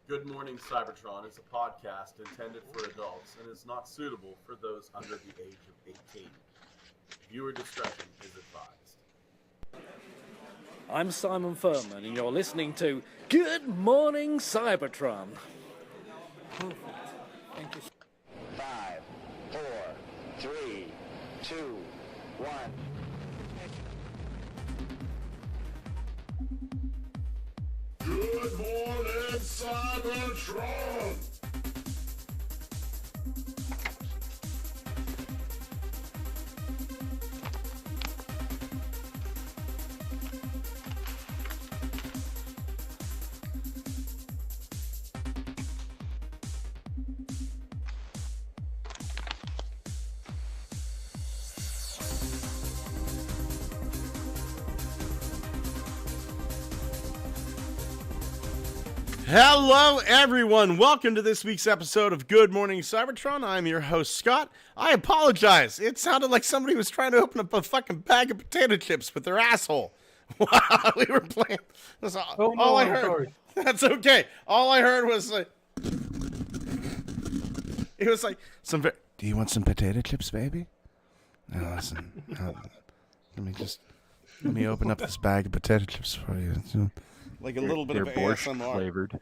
Good Morning Cybertron is a podcast intended for adults and is not suitable for those under the age of 18. Viewer discretion is advised. I'm Simon Furman, and you're listening to Good Morning Cybertron. Perfect. Thank you. 5, 4, 3, 2, 1. Good morning, Cybertron! Hello, everyone. Welcome to this week's episode of Good Morning Cybertron. I'm your host, Scott. I apologize. It sounded like somebody was trying to open up a fucking bag of potato chips with their asshole while we were playing. That's all I heard. Sorry. That's okay. All I heard was like, it was like, do you want some potato chips, baby? No, listen. Let me open up this bag of potato chips for you. Like a little bit of ASMR. Flavored.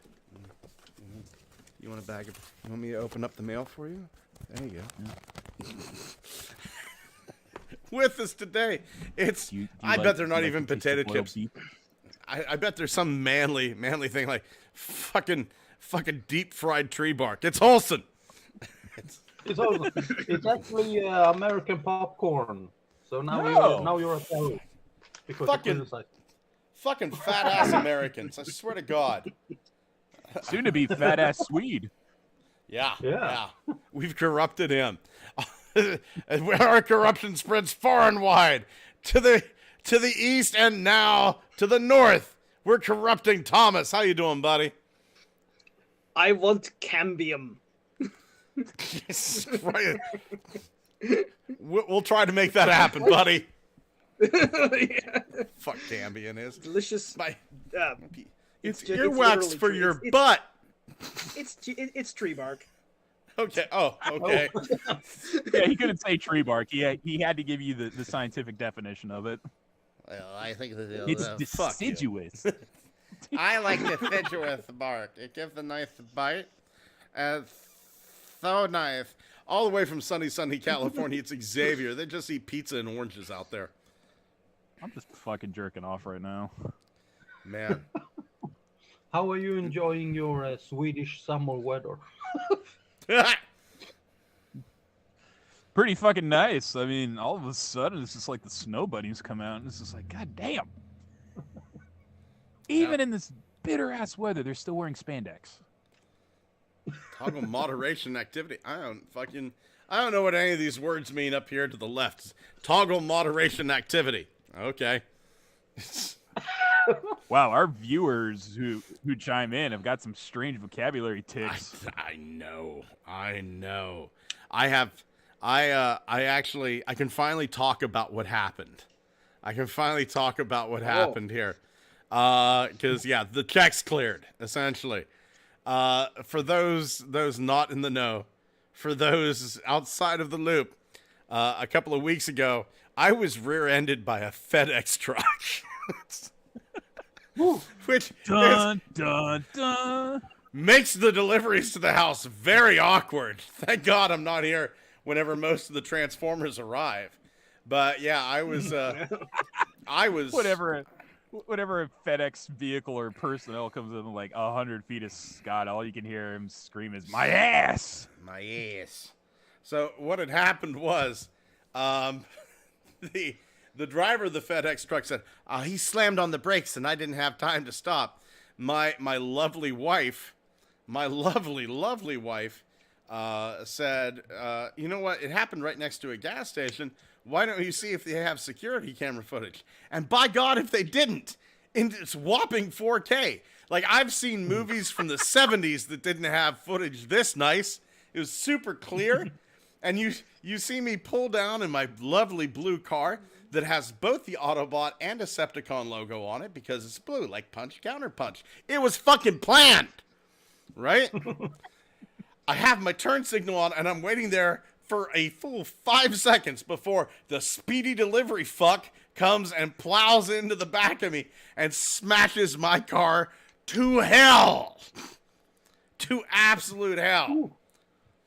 You want you want me to open up the mail for you? There you go. Yeah. With us today, it's, I bet they're not even potato chips. I bet there's some manly thing like fucking deep fried tree bark. It's Olsen. It's Olsen. It's actually American popcorn. So now you're a terrorist. Because Fucking fat ass Americans, I swear to God. Soon to be fat ass Swede. Yeah. We've corrupted him. Our corruption spreads far and wide to the east and now to the north. We're corrupting Thomas. How you doing, buddy? I want cambium. We'll try to make that happen, buddy. Yeah. Fuck Cambion is delicious. It's earwax for your butt. It's tree bark. Okay. Oh, okay. Yeah, he couldn't say tree bark. He had to give you the scientific definition of it. Well, I think it's deciduous. I like deciduous bark. It gives a nice bite. It's so nice. All the way from sunny California, it's Xavier. They just eat pizza and oranges out there. I'm just fucking jerking off right now. Man. How are you enjoying your Swedish summer weather? Pretty fucking nice. I mean, all of a sudden, it's just like the snow bunnies come out, and it's just like, god damn. Even in this bitter-ass weather, they're still wearing spandex. Toggle moderation activity. I don't know what any of these words mean up here to the left. Toggle moderation activity. Okay. Wow, our viewers who chime in have got some strange vocabulary tics. I know. I can finally talk about what happened. Here. Because yeah, the check's cleared, essentially. For those not in the know, for those outside of the loop, a couple of weeks ago, I was rear-ended by a FedEx truck. Which dun. Makes the deliveries to the house very awkward. Thank God I'm not here whenever most of the Transformers arrive. But yeah, I was whatever a FedEx vehicle or personnel comes in like 100 feet of Scott, all you can hear him scream is my ass. So what had happened was, the driver of the FedEx truck said, he slammed on the brakes and I didn't have time to stop. My lovely wife said, you know what? It happened right next to a gas station. Why don't you see if they have security camera footage? And by God, if they didn't, it's whopping 4K. Like, I've seen movies from the 70s that didn't have footage this nice. It was super clear. And you see me pull down in my lovely blue car that has both the Autobot and Decepticon logo on it because it's blue, like Punch Counter Punch. It was fucking planned. right? I have my turn signal on, and I'm waiting there for a full 5 seconds before the speedy delivery fuck comes and plows into the back of me and smashes my car to hell. To absolute hell.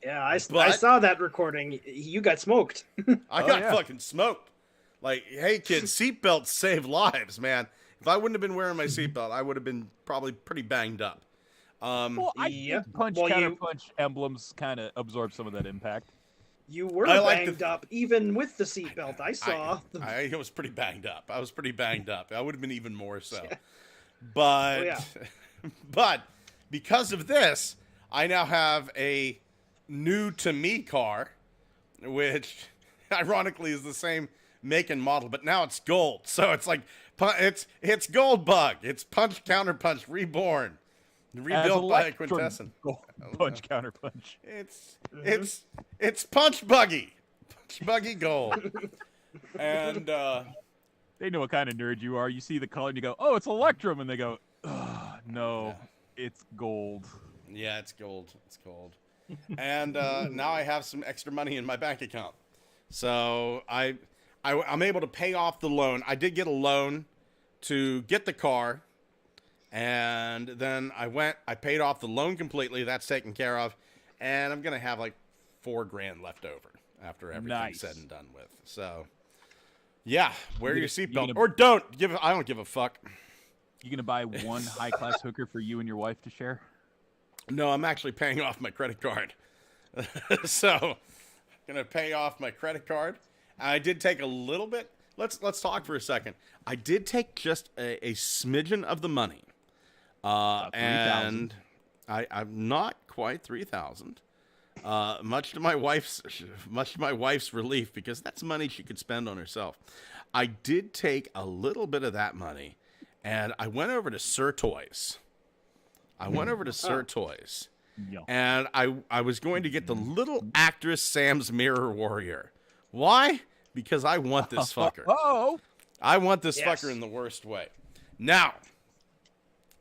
Yeah, I But- saw that recording. You got smoked. I got fucking smoked. Like, hey, kids, seatbelts save lives, man. If I wouldn't have been wearing my seatbelt, I would have been probably pretty banged up. Well, I Yep. think punch Well, counter you- punch emblems kind of absorb some of that impact. You were I like banged the- up, even with the seatbelt. I saw. I was pretty banged up. I would have been even more so. But, Oh, yeah. but because of this, I now have a new to me car, which ironically is the same make and model, but now it's gold. So it's like it's Gold Bug. It's punch counter punch reborn, rebuilt by a Electron quintessence. Punch counter punch. It's punch buggy gold, and They know what kind of nerd you are. You see the color and you go, "Oh, it's Electrum," and they go, "Ugh, no, it's gold." yeah, it's gold. It's gold, and now I have some extra money in my bank account, so I'm able to pay off the loan. I did get a loan to get the car, and then I paid off the loan completely. That's taken care of, and I'm gonna have like $4,000 left over after everything's Nice. said and done with. So, yeah, wear You your gonna- you seatbelt gonna- or don't give. I don't give a fuck. You gonna buy one high class hooker for you and your wife to share? No, I'm actually paying off my credit card. So, gonna pay off my credit card. I did take a little bit. Let's talk for a second. I did take just a smidgen of the money, and I'm not quite 3,000. Much to my wife's relief, because that's money she could spend on herself. I did take a little bit of that money, and I went over to Sir Toys. Yeah. And I was going to get the little actress Sam's Mirror Warrior. Why? Because I want this fucker. Oh, I want this Yes. fucker in the worst way. Now,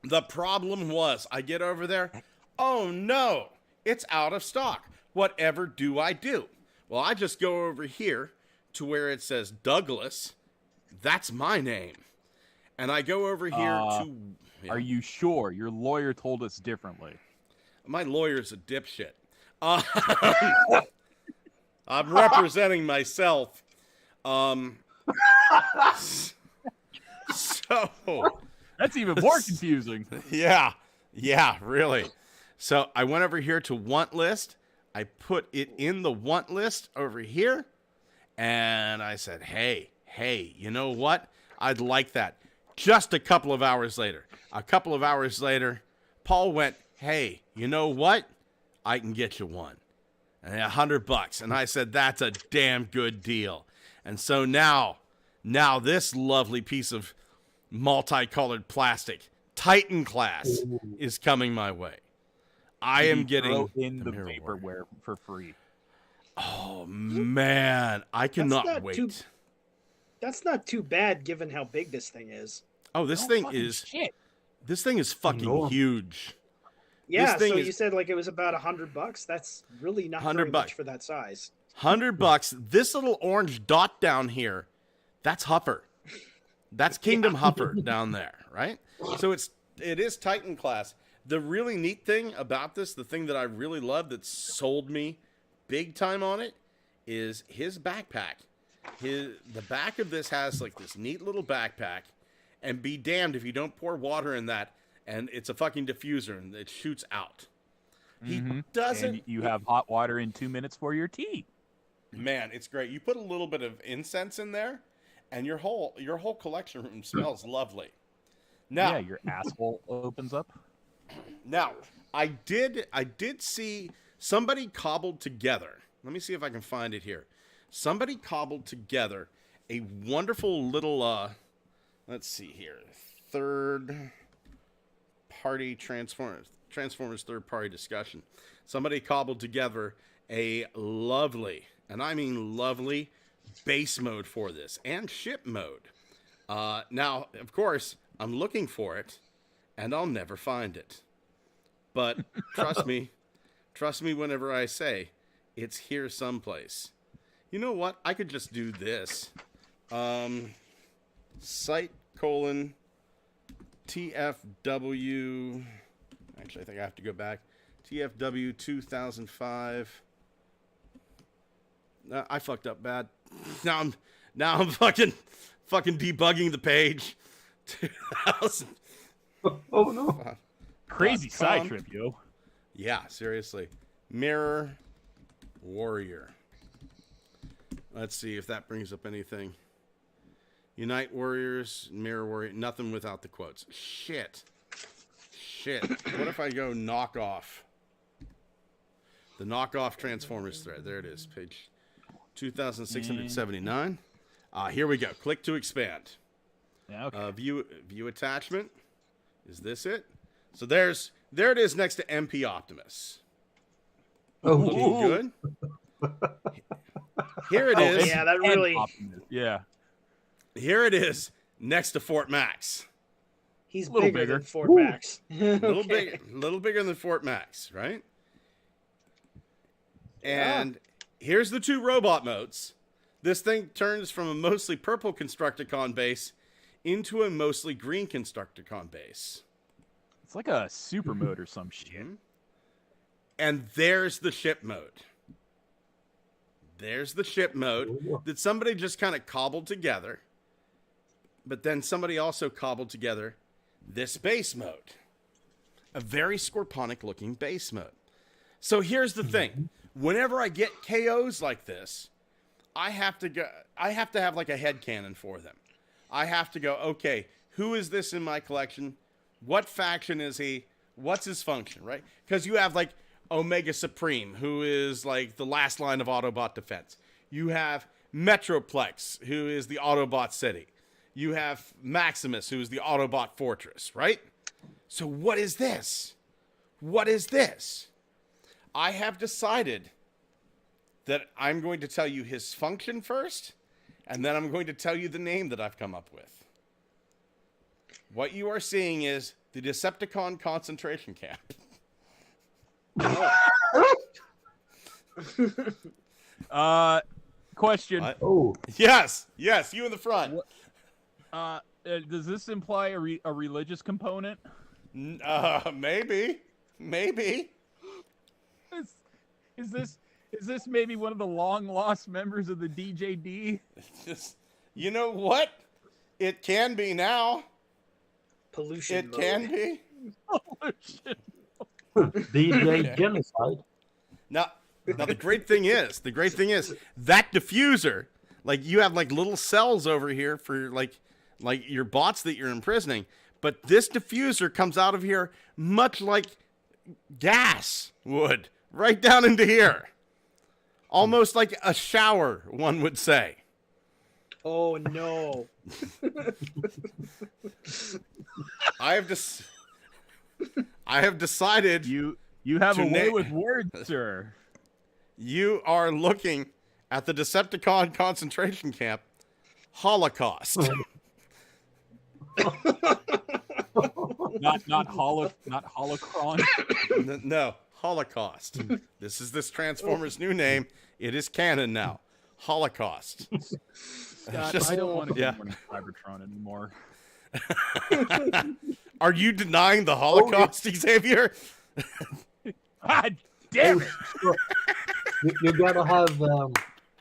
the problem was, I get over there, oh no, it's out of stock. Whatever do I do? Well, I just go over here to where it says Douglas. That's my name. And I go over here to... yeah. are you sure? Your lawyer told us differently. My lawyer's a dipshit. I'm representing myself. So, That's even more confusing. yeah, really. So I went over here to want list. I put it in the want list over here. And I said, hey, you know what? I'd like that. Just a couple of hours later, Paul went, hey, you know what? I can get you one. And $100. And I said, that's a damn good deal. And so now this lovely piece of multicolored plastic, Titan class, is coming my way. I am getting Throw in the Mirror Warrior. vaporware for free. Oh man, I cannot not wait. too- That's not too bad, given how big this thing is. Oh, this No thing fucking is shit. fucking No. huge. Yeah, thing so is- you said like it was about $100. That's really not $100 very much for that size. $100. This little orange dot down here, that's Huffer. That's Kingdom Huffer down there, right? So it is Titan class. The really neat thing about this, the thing that I really love that sold me big time on it, is his backpack. The back of this has like this neat little backpack, and be damned if you don't pour water in that, and it's a fucking diffuser and it shoots out. He doesn't. And you have hot water in 2 minutes for your tea. Man, it's great. You put a little bit of incense in there, and your whole collection room smells lovely. Now, Yeah, your asshole opens up. now, I did see somebody cobbled together. Let me see if I can find it here. Somebody cobbled together a wonderful little let's see here. Third party Transformers third party discussion. Somebody cobbled together a lovely, and I mean lovely, base mode for this and ship mode. Now, of course, I'm looking for it, and I'll never find it. But trust me whenever I say it's here someplace. You know what? I could just do this. Site : TFW. Actually, I think I have to go back. TFW 2005. I fucked up bad. Now I'm fucking debugging the page. 2000. Oh no! Crazy side .com. trip, yo. Yeah, seriously. Mirror Warrior. Let's see if that brings up anything. Unite Warriors, Mirror Warrior. Nothing without the quotes. Shit. What if I go knockoff? The knockoff Transformers thread. There it is. Page 2679. Here we go. Click to expand. Yeah, okay. View attachment. Is this it? So there it is next to MP Optimus. Oh, Looking good. Here it is. Yeah, that really. Yeah. Here it is next to Fort Max. He's Little bigger bigger. than Fort Max. Little bigger than Fort Max, right? And here's the two robot modes. This thing turns from a mostly purple Constructicon base into a mostly green Constructicon base. It's like a super mode or some shit. And there's the ship mode. There's the ship mode that somebody just kind of cobbled together. But then somebody also cobbled together this base mode. A very Scorponic looking base mode. So here's the thing. Whenever I get KOs like this, I have to have like a headcanon for them. I have to go, okay, who is this in my collection? What faction is he? What's his function, right? Because you have like Omega Supreme, who is like the last line of Autobot defense. You have Metroplex, who is the Autobot city. You have Maximus, who is the Autobot fortress, right? So what is this? What is this? I have decided that I'm going to tell you his function first, and then I'm going to tell you the name that I've come up with. What you are seeing is the Decepticon concentration camp. Question. Oh, Yes, you in the front. Does this imply a religious component? Maybe. Is this maybe one of the long lost members of the DJD? You know what? It can be now. Pollution. It can be. DJ genocide. Now the great thing is that diffuser, like you have like little cells over here for like your bots that you're imprisoning, but this diffuser comes out of here much like gas would, right down into here. Almost like a shower, one would say. Oh no. I have decided You have To a way na- with words, sir. you are looking at the Decepticon concentration camp Holocaust. not holocron. No, Holocaust. This is this Transformers' new name. It is canon now. Holocaust. Scott, Just- I don't want to yeah. go morning CYBERTRON anymore. Are you denying the Holocaust, Xavier? God damn it! You gotta have.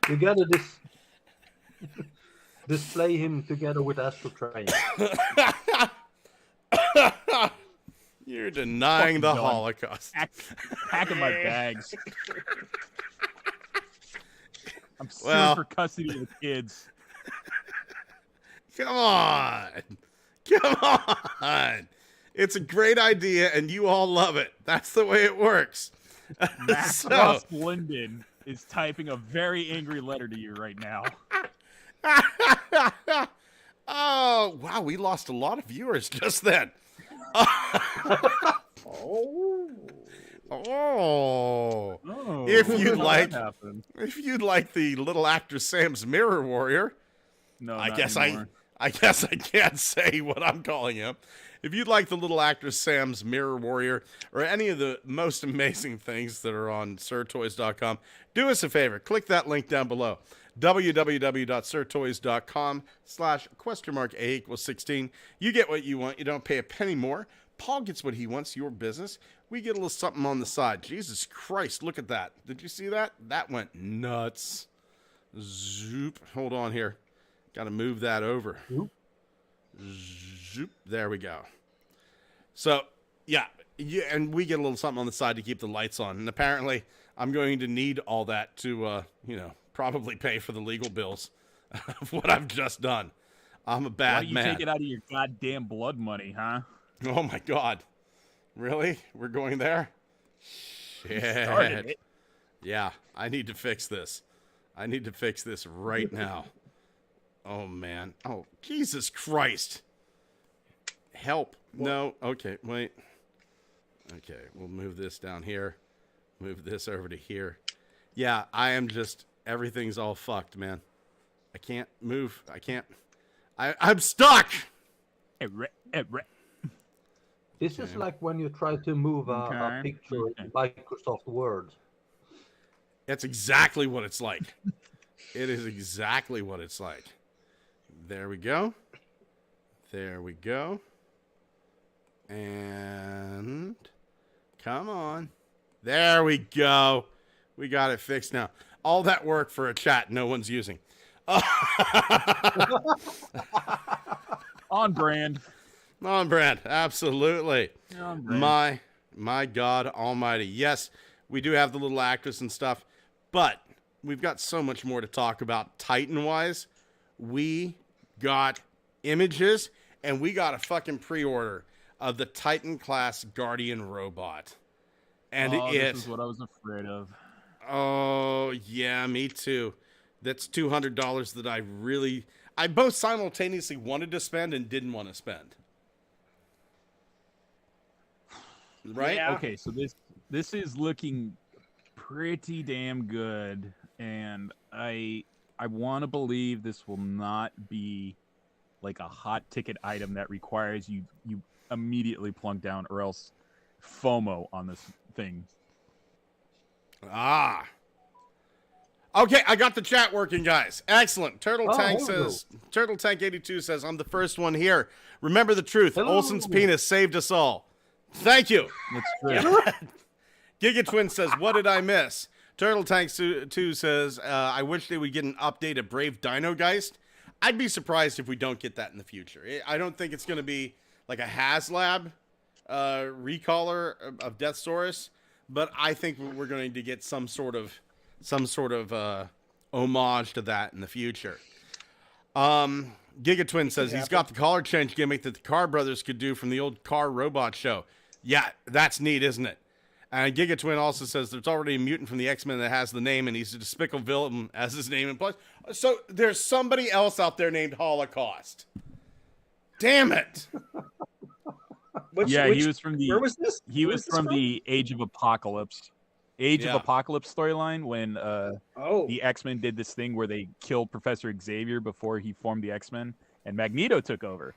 You gotta display him together with Astro Train. You're denying the Fucking done. Holocaust. Packing my bags. I'm suing Well- for custody of the kids. Come on. It's a great idea, and you all love it. That's the way it works. Max So- Ross Linden is typing a very angry letter to you right now. Oh, wow, we lost a lot of viewers just then. Oh. If you'd like- If you'd like the little actor Sam's Mirror Warrior, no, I not guess anymore. I can't say what I'm calling him. If you'd like the little actress Sam's Mirror Warrior or any of the most amazing things that are on sirtoys.com, do us a favor. Click that link down below. www.sirtoys.com/A=16. You get what you want. You don't pay a penny more. Paul gets what he wants, your business. We get a little something on the side. Jesus Christ, look at that. Did you see that? That went nuts. Zoop. Hold on here. Got to move that over. Zoop. There we go. So, yeah, and we get a little something on the side to keep the lights on. And apparently, I'm going to need all that to, probably pay for the legal bills of what I've just done. I'm a bad man. Why do you take it out of your goddamn blood money, huh? Oh, my God. Really? We're going there? Shit. Started it. Yeah, I need to fix this. I need to fix this right now. Oh, man. Oh, Jesus Christ. Help. What? No. Okay, wait. Okay, we'll move this down here. Move this over to here. Yeah, I am just... Everything's all fucked, man. I can't move. I can't... I'm stuck! This is like when you try to move a picture in Microsoft Word. That's exactly what it's like. It is exactly what it's like. There we go. There we go. And come on. There we go. We got it fixed now. All that work for a chat no one's using. On brand. On brand. Absolutely. On brand. My God almighty. Yes, we do have the little actress and stuff, but we've got so much more to talk about Titan-wise. We got images, and we got a fucking pre-order of the Titan-class Guardian robot. And this is what I was afraid of. Oh, yeah, me too. That's $200 that I both simultaneously wanted to spend and didn't want to spend. Right? Yeah. Okay, so this is looking pretty damn good, and I want to believe this will not be like a hot ticket item that requires you immediately plunk down, or else FOMO on this thing. Ah. Okay, I got the chat working, guys. Excellent. Turtle Tank 82 says, I'm the first one here. Remember the truth. Hello. Olsen's penis saved us all. Thank you. That's true. Giga Twin says, what did I miss? Turtle Tank 2 says, I wish they would get an update of Brave Dino Geist. I'd be surprised if we don't get that in the future. I don't think it's going to be like a HasLab recaller of Deathsaurus, but I think we're going to get some sort of homage to that in the future. Giga Twin says he's got the collar change gimmick that the Car Brothers could do from the old Car Robot show. Yeah, that's neat, isn't it? And Giga Twin also says there's already a mutant from the X-Men that has the name, and he's a despicable villain as his name implies. So there's somebody else out there named Holocaust. Damn it! He was from the. Where was this? He was from the Age of Apocalypse. Age of Apocalypse storyline when the X-Men did this thing where they killed Professor Xavier before he formed the X-Men, and Magneto took over.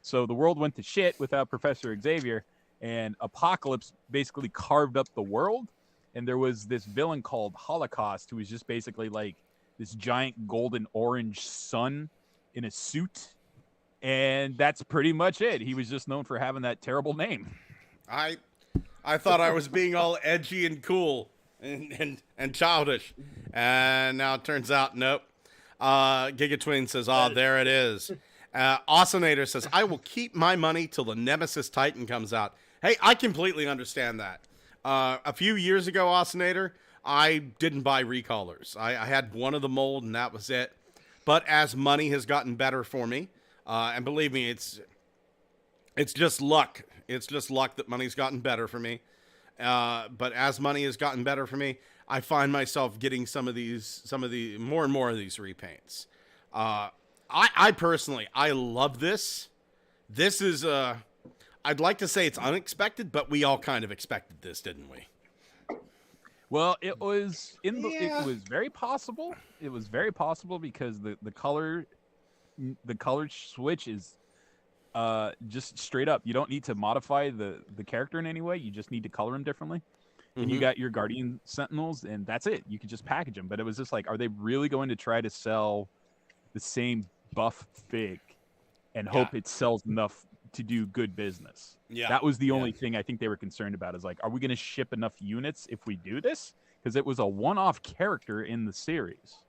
So the world went to shit without Professor Xavier, and Apocalypse basically carved up the world, and there was this villain called Holocaust who was just basically like this giant golden orange sun in a suit, and that's pretty much it. He was just known for having that terrible name. I thought I was being all edgy and cool and childish, and now it turns out nope. Giga Twin says, there it is. Oceanator says, I will keep my money till the Nemesis Titan comes out. Hey, I completely understand that. A few years ago, Oceanator, I didn't buy recallers. I had one of the mold, and that was it. But as money has gotten better for me, and believe me, it's just luck. It's just luck that money's gotten better for me. But as money has gotten better for me, I find myself getting some of the more and more of these repaints. I personally, I love this. This is, I'd like to say it's unexpected, but we all kind of expected this, didn't we? Well, it was it was very possible. It was very possible because the color switch is just straight up, you don't need to modify the character in any way. You just need to color him differently. And you got your Guardian Sentinels, and that's it. You could just package them. But it was just like, are they really going to try to sell the same buff fig and hope it sells enough to do good business? Yeah. That was the only thing I think they were concerned about, is like, are we going to ship enough units if we do this? Because it was a one-off character in the series.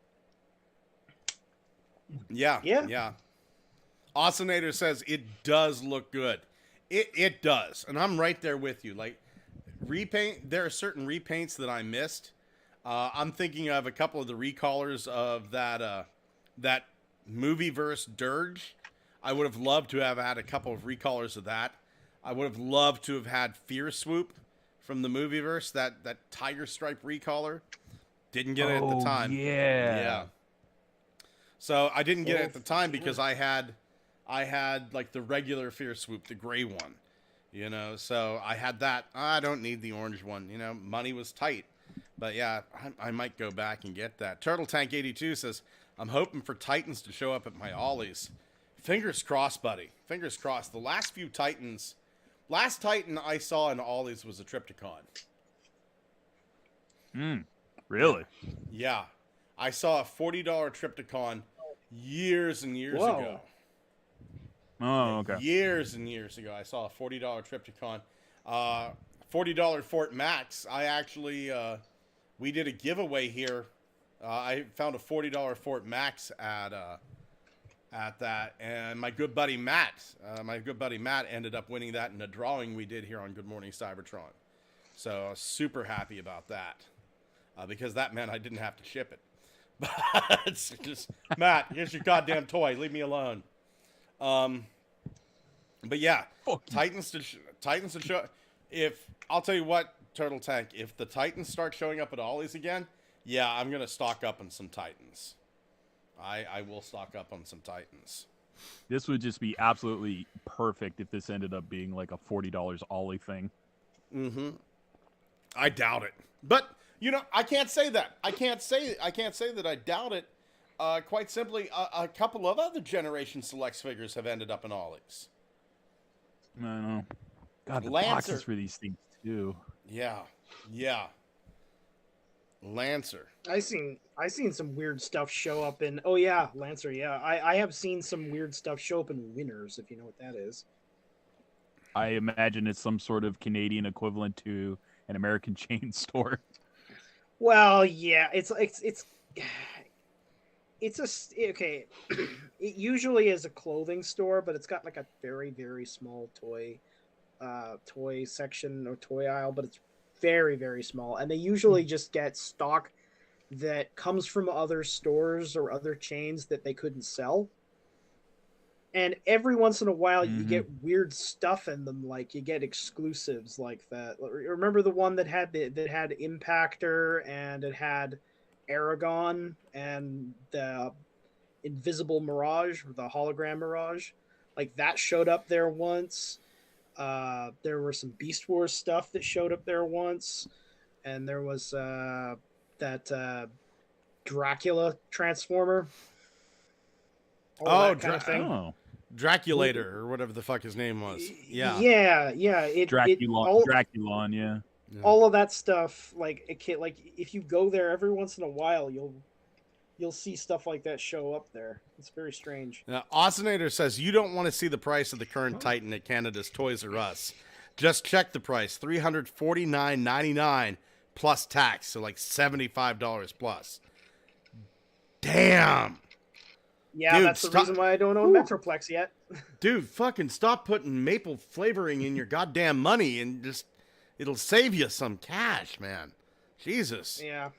Yeah. Oscinator says it does look good. It does. And I'm right there with you. Like, repaint, there are certain repaints that I missed. I'm thinking of a couple of the recallers of that Movieverse Dirge. I would have loved to have had a couple of recallers of that. I would have loved to have had Fear Swoop from the Movieverse, that Tiger Stripe recaller. Didn't get it at the time. Yeah. So I didn't get it at the time because I had like the regular Fear Swoop, the gray one. You know, so I had that. I don't need the orange one. You know, money was tight. But yeah, I might go back and get that. Turtle Tank 82 says, I'm hoping for Titans to show up at my Ollies. Fingers crossed, buddy. Fingers crossed. The last few Titans, last Titan I saw in Ollies was a Triptychon. Really? Yeah. I saw a $40 Triptychon years and years ago. Oh, okay. Years and years ago, I saw a $40 Triptychon. $40 Fort Max. I actually, we did a giveaway here. I found a $40 Fort Max at that, and my good buddy Matt ended up winning that in a drawing we did here on Good Morning Cybertron. So I was super happy about that, because that meant I didn't have to ship it. But it's just, Matt, here's your goddamn toy. Leave me alone. But yeah, Titans to show. If I'll tell you what, Turtle Tank, if the Titans start showing up at Ollie's again, yeah, I'm gonna stock up on some Titans. I will stock up on some Titans. This would just be absolutely perfect if this ended up being like a $40 Ollie thing. I doubt it, but you know, I can't say that. I can't say that I doubt it. Quite simply, a couple of other Generation Selects figures have ended up in Ollie's. I know. God, the Lancer. boxes for these things too. Yeah. Lancer. I seen some weird stuff show up in. Oh yeah, Lancer. Yeah, I have seen some weird stuff show up in Winners, if you know what that is. I imagine it's some sort of Canadian equivalent to an American chain store. Well, yeah, it's okay. It usually is a clothing store, but it's got like a very, very small toy section or toy aisle, but it's very, very small. And they usually just get stock that comes from other stores or other chains that they couldn't sell. And every once in a while, you get weird stuff in them, like you get exclusives like that. Remember the one that had Impactor and it had Aragon and the Invisible Mirage, or the Hologram Mirage? Like that showed up there once. There were some Beast Wars stuff that showed up there once, and there was that Dracula Transformer. Draculator, or whatever the fuck his name was. Yeah. Draculon, yeah. All of that stuff, like if you go there every once in a while, you'll see stuff like that show up there. It's very strange. Now, Oscinator says you don't want to see the price of the current Titan at Canada's Toys R Us. Just check the price, $349.99 plus tax, so like $75 plus. Damn. Yeah, dude, that's the reason why I don't own Metroplex yet. Dude, fucking stop putting maple flavoring in your goddamn money, and just it'll save you some cash, man. Jesus. Yeah.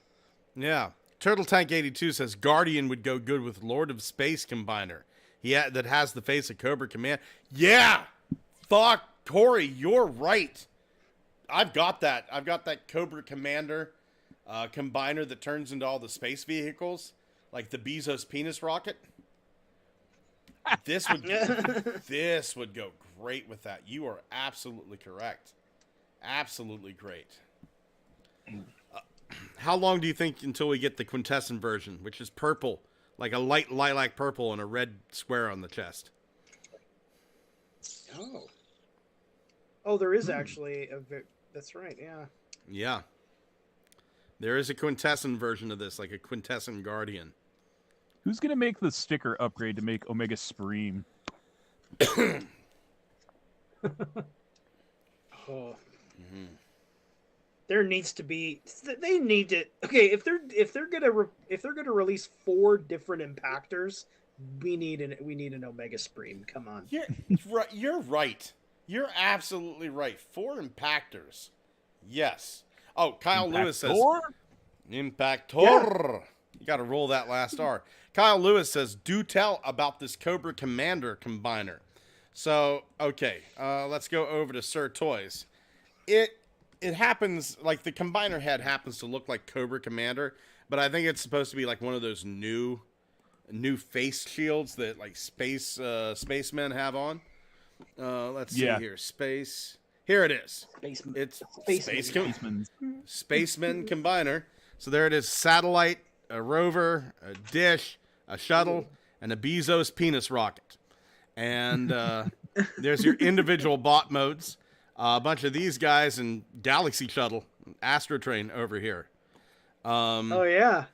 Turtle Tank 82 says Guardian would go good with Lord of Space Combiner. That has the face of Cobra Command. Yeah. Fuck, Corey, you're right. I've got that. I've got that Cobra Commander combiner that turns into all the space vehicles, like the Bezos penis rocket. This would go great with that. You are absolutely correct. Absolutely great. How long do you think until we get the quintessent version, which is purple, like a light lilac purple and a red square on the chest? Oh, there is actually that's right. Yeah. Yeah. There is a quintessent version of this, like a quintessent Guardian. Who's gonna make the sticker upgrade to make Omega Supreme? Oh. There needs to be. They need to. Okay, if they're gonna release 4 different impactors, we need an Omega Supreme. Come on. You're right. You're absolutely right. 4 impactors. Yes. Oh, Kyle Lewis says Impactor. Yeah. You got to roll that last R. Kyle Lewis says, "Do tell about this Cobra Commander combiner." So, okay, let's go over to Sir Toys. It happens, like, the combiner head happens to look like Cobra Commander, but I think it's supposed to be like one of those new face shields that, like, spacemen have on. Let's see here. Space. Here it is. It's Spaceman Combiner. So there it is. Satellite, a rover, a dish, a shuttle, and a Bezos penis rocket. And there's your individual bot modes. A bunch of these guys and Galaxy Shuttle, Astrotrain over here. Oh yeah.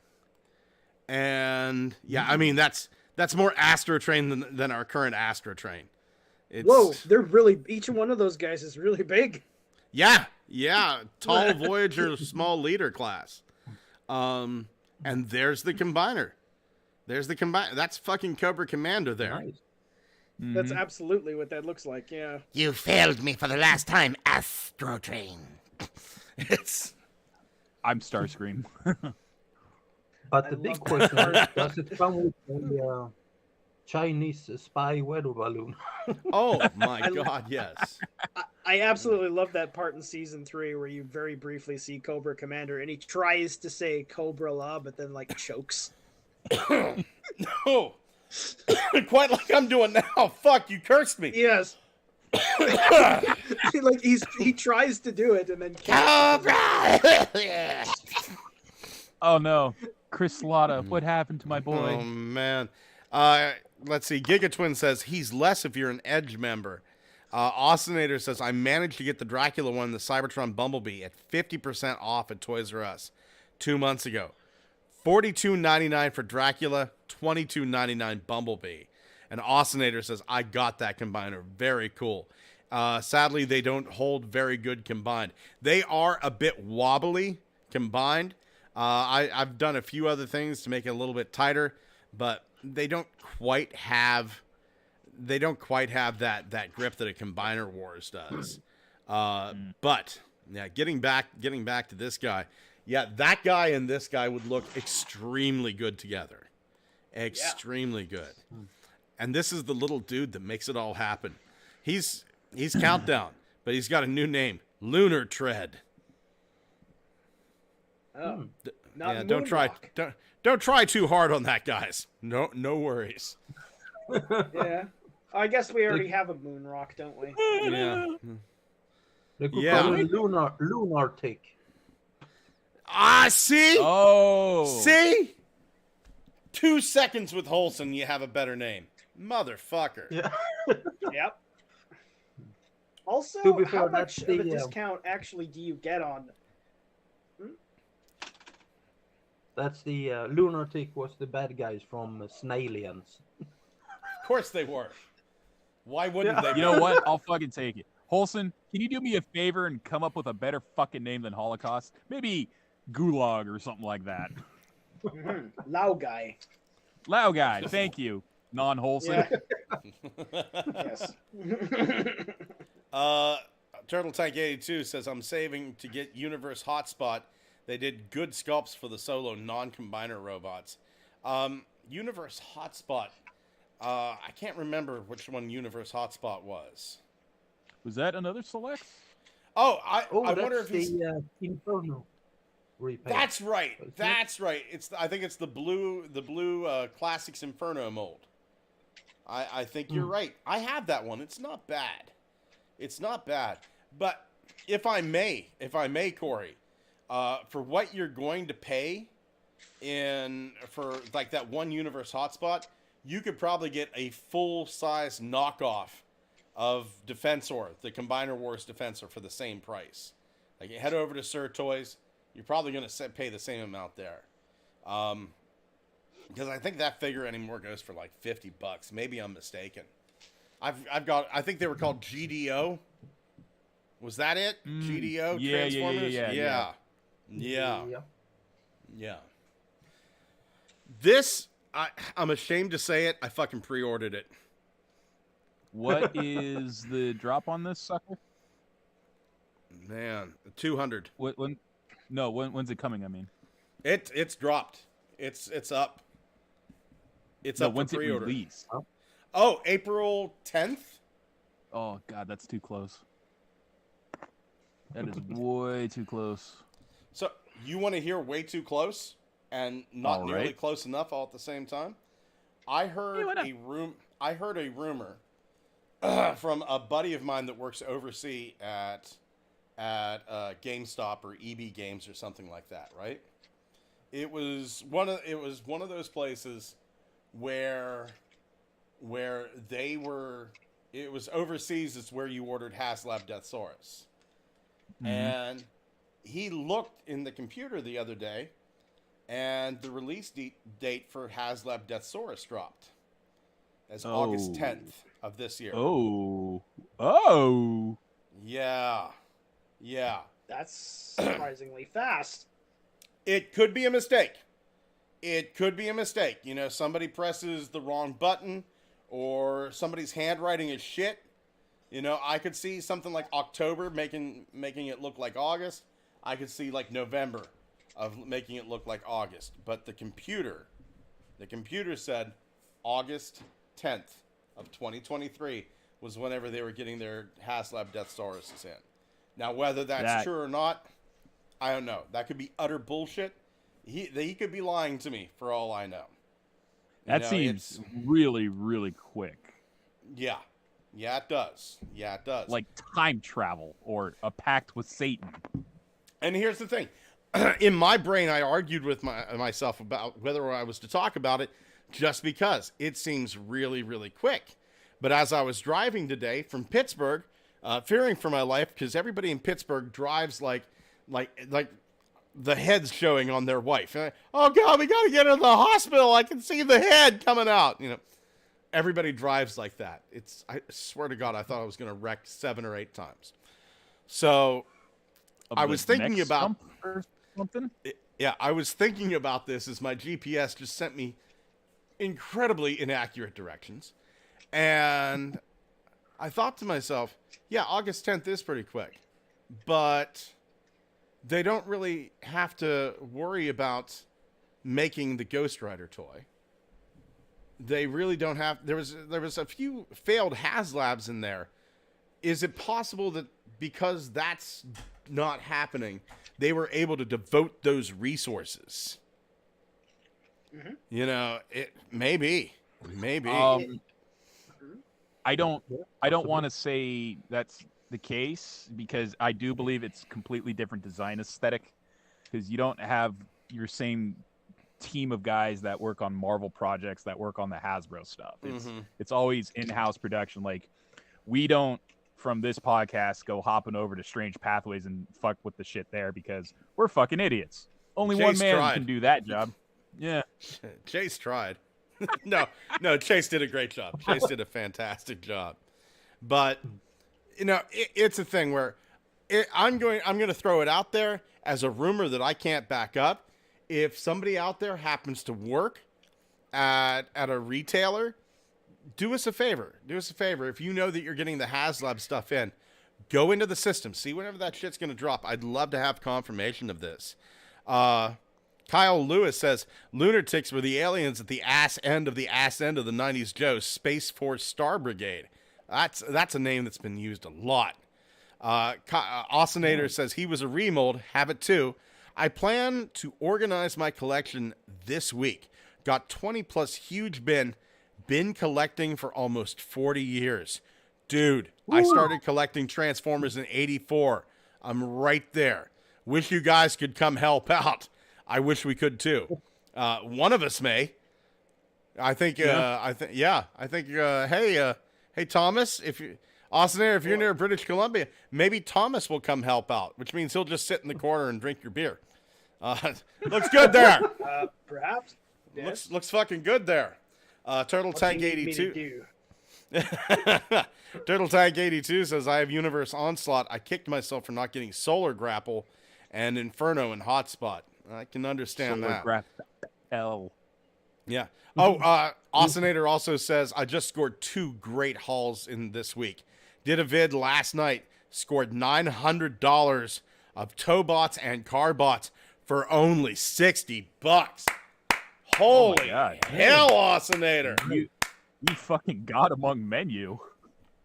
And yeah, I mean that's more Astrotrain than our current Astrotrain. Whoa, they're really, each one of those guys is really big. Yeah. Tall Voyager, small leader class. And there's the combiner. That's fucking Cobra Commander there. Nice. That's absolutely what that looks like, yeah. You failed me for the last time, Astrotrain. I'm Starscream. But the big question is, does it come with a Chinese spy weather balloon? Oh my god, yes. I absolutely love that part in season 3 where you very briefly see Cobra Commander and he tries to say Cobra La, but then like chokes. No. Quite like I'm doing now. Fuck, you cursed me. Yes. Like he tries to do it and then Cobra! Oh no, Chris Latta, what happened to my boy? Oh man. Let's see. Gigatwin says he's less if you're an Edge member. Austinator says I managed to get the Dracula one, the Cybertron Bumblebee, at 50% off at Toys R Us 2 months ago. $42.99 for Dracula, $22.99 Bumblebee. And Austinator says I got that combiner. Very cool. Sadly, they don't hold very good combined. They are a bit wobbly combined. I've done a few other things to make it a little bit tighter, but they don't quite have that grip that a Combiner Wars does. But yeah, getting back to this guy, yeah, that guy and this guy would look extremely good together, extremely good. And this is the little dude that makes it all happen. He's Countdown, but he's got a new name, Lunar Tread. Oh, yeah, don't try too hard on that, guys. No worries. Yeah, I guess we already have a moon rock, don't we? Yeah. They could call it lunar tick. See? Oh. See? 2 seconds with Holson, you have a better name. Motherfucker. Yeah. Yep. Also, To be fair, how that's much of a the, discount actually do you get on? That's the lunatic was the bad guys from Snailians. Of course they were. Why wouldn't they? You know what? I'll fucking take it. Holson, can you do me a favor and come up with a better fucking name than Holocaust? Maybe Gulag or something like that. Lao guy. Lao guy. Thank you. Non-Holson. Yeah. Yes. Turtle Tank 82 says I'm saving to get Universe Hotspot. They did good sculpts for the solo non-combiner robots. Universe Hotspot. I can't remember which one Universe Hotspot was. Was that another select? Oh, I wonder if it's the Inferno repaint. That's right. That's right. I think it's the blue Classics Inferno mold. I think you're right. I have that one. It's not bad. It's not bad. But if I may, Corey, for what you're going to pay for like that one Universe Hotspot, you could probably get a full-size knockoff of Defensor, the Combiner Wars Defensor, for the same price. Like, you head over to Sir Toys, you're probably going to pay the same amount there. Because I think that figure anymore goes for like $50. Maybe I'm mistaken. I think they were called GDO. Was that it? GDO Transformers? Yeah. This, I'm ashamed to say it, I fucking pre-ordered it. What is the drop on this sucker? Man, 200. When's it coming? I mean, it's dropped. It's up. It's up when's for pre-order. It released? Oh, April 10th. Oh God, that's too close. That is way too close. So you want to hear way too close and not nearly close enough all at the same time? I heard I heard a rumor from a buddy of mine that works overseas at GameStop or EB Games or something like that, right? It was one of those places where they were. It was overseas. It's where you ordered HasLab Deathsaurus, and he looked in the computer the other day, and the release date for HasLab Deathsaurus dropped as August 10th of this year. Oh, yeah. That's surprisingly fast. It could be a mistake. You know, somebody presses the wrong button, or somebody's handwriting is shit. You know, I could see something like October making it look like August. I could see like November of making it look like August. But the computer said August 10th of 2023 was whenever they were getting their HasLab Deathsaurus in. Now, whether that's true or not, I don't know. That could be utter bullshit. He could be lying to me for all I know. That seems really, really quick. Yeah. Yeah, it does. Like time travel or a pact with Satan. And here's the thing. In my brain, I argued with myself about whether I was to talk about it just because it seems really, really quick. But as I was driving today from Pittsburgh, fearing for my life because everybody in Pittsburgh drives like the head's showing on their wife. Oh God, we got to get her to the hospital. I can see the head coming out. You know, everybody drives like that. I swear to God, I thought I was going to wreck 7 or 8 times. So I was thinking about something. I was thinking about this as my GPS just sent me incredibly inaccurate directions. And I thought to myself, yeah, August 10th is pretty quick, but they don't really have to worry about making the Ghost Rider toy. They really don't have. There was a few failed HasLabs in there. Is it possible that because that's not happening, they were able to devote those resources? Mm-hmm. You know, it maybe. I don't want to say that's the case because I do believe it's completely different design aesthetic because you don't have your same team of guys that work on Marvel projects that work on the Hasbro stuff. It's always in-house production. Like we don't from this podcast go hopping over to Strange Pathways and fuck with the shit there because we're fucking idiots. Only one man can do that job. Yeah. Chase tried. No, Chase did a great job. Chase did a fantastic job. But you know, it's a thing where I'm going to throw it out there as a rumor that I can't back up. If somebody out there happens to work at a retailer, do us a favor. If you know that you're getting the HasLab stuff in, go into the system. See whenever that shit's going to drop. I'd love to have confirmation of this. Kyle Lewis says, Lunatics were the aliens at the ass end of the 90s Joe, Space Force Star Brigade. That's a name that's been used a lot. Oscinator says he was a remold. Have it too. I plan to organize my collection this week. Got 20 plus huge bin. Been collecting for almost 40 years. Dude, I started collecting Transformers in 84. I'm right there. Wish you guys could come help out. I wish we could too. One of us may. I think. Hey, Thomas. Austin, if you're near British Columbia, maybe Thomas will come help out, which means he'll just sit in the corner and drink your beer. Looks good there. Perhaps. Yes. Looks fucking good there. Turtle Tank 82. Turtle Tank 82 says, I have Universe Onslaught. I kicked myself for not getting Solar Grapple and Inferno and Hotspot. I can understand Solar that. Grapple. Yeah. Oh, Austinator also says, I just scored 2 great hauls in this week. Did a vid last night. Scored $900 of tow bots and car bots for only $60. Holy hell, Austinator. You fucking got among menu.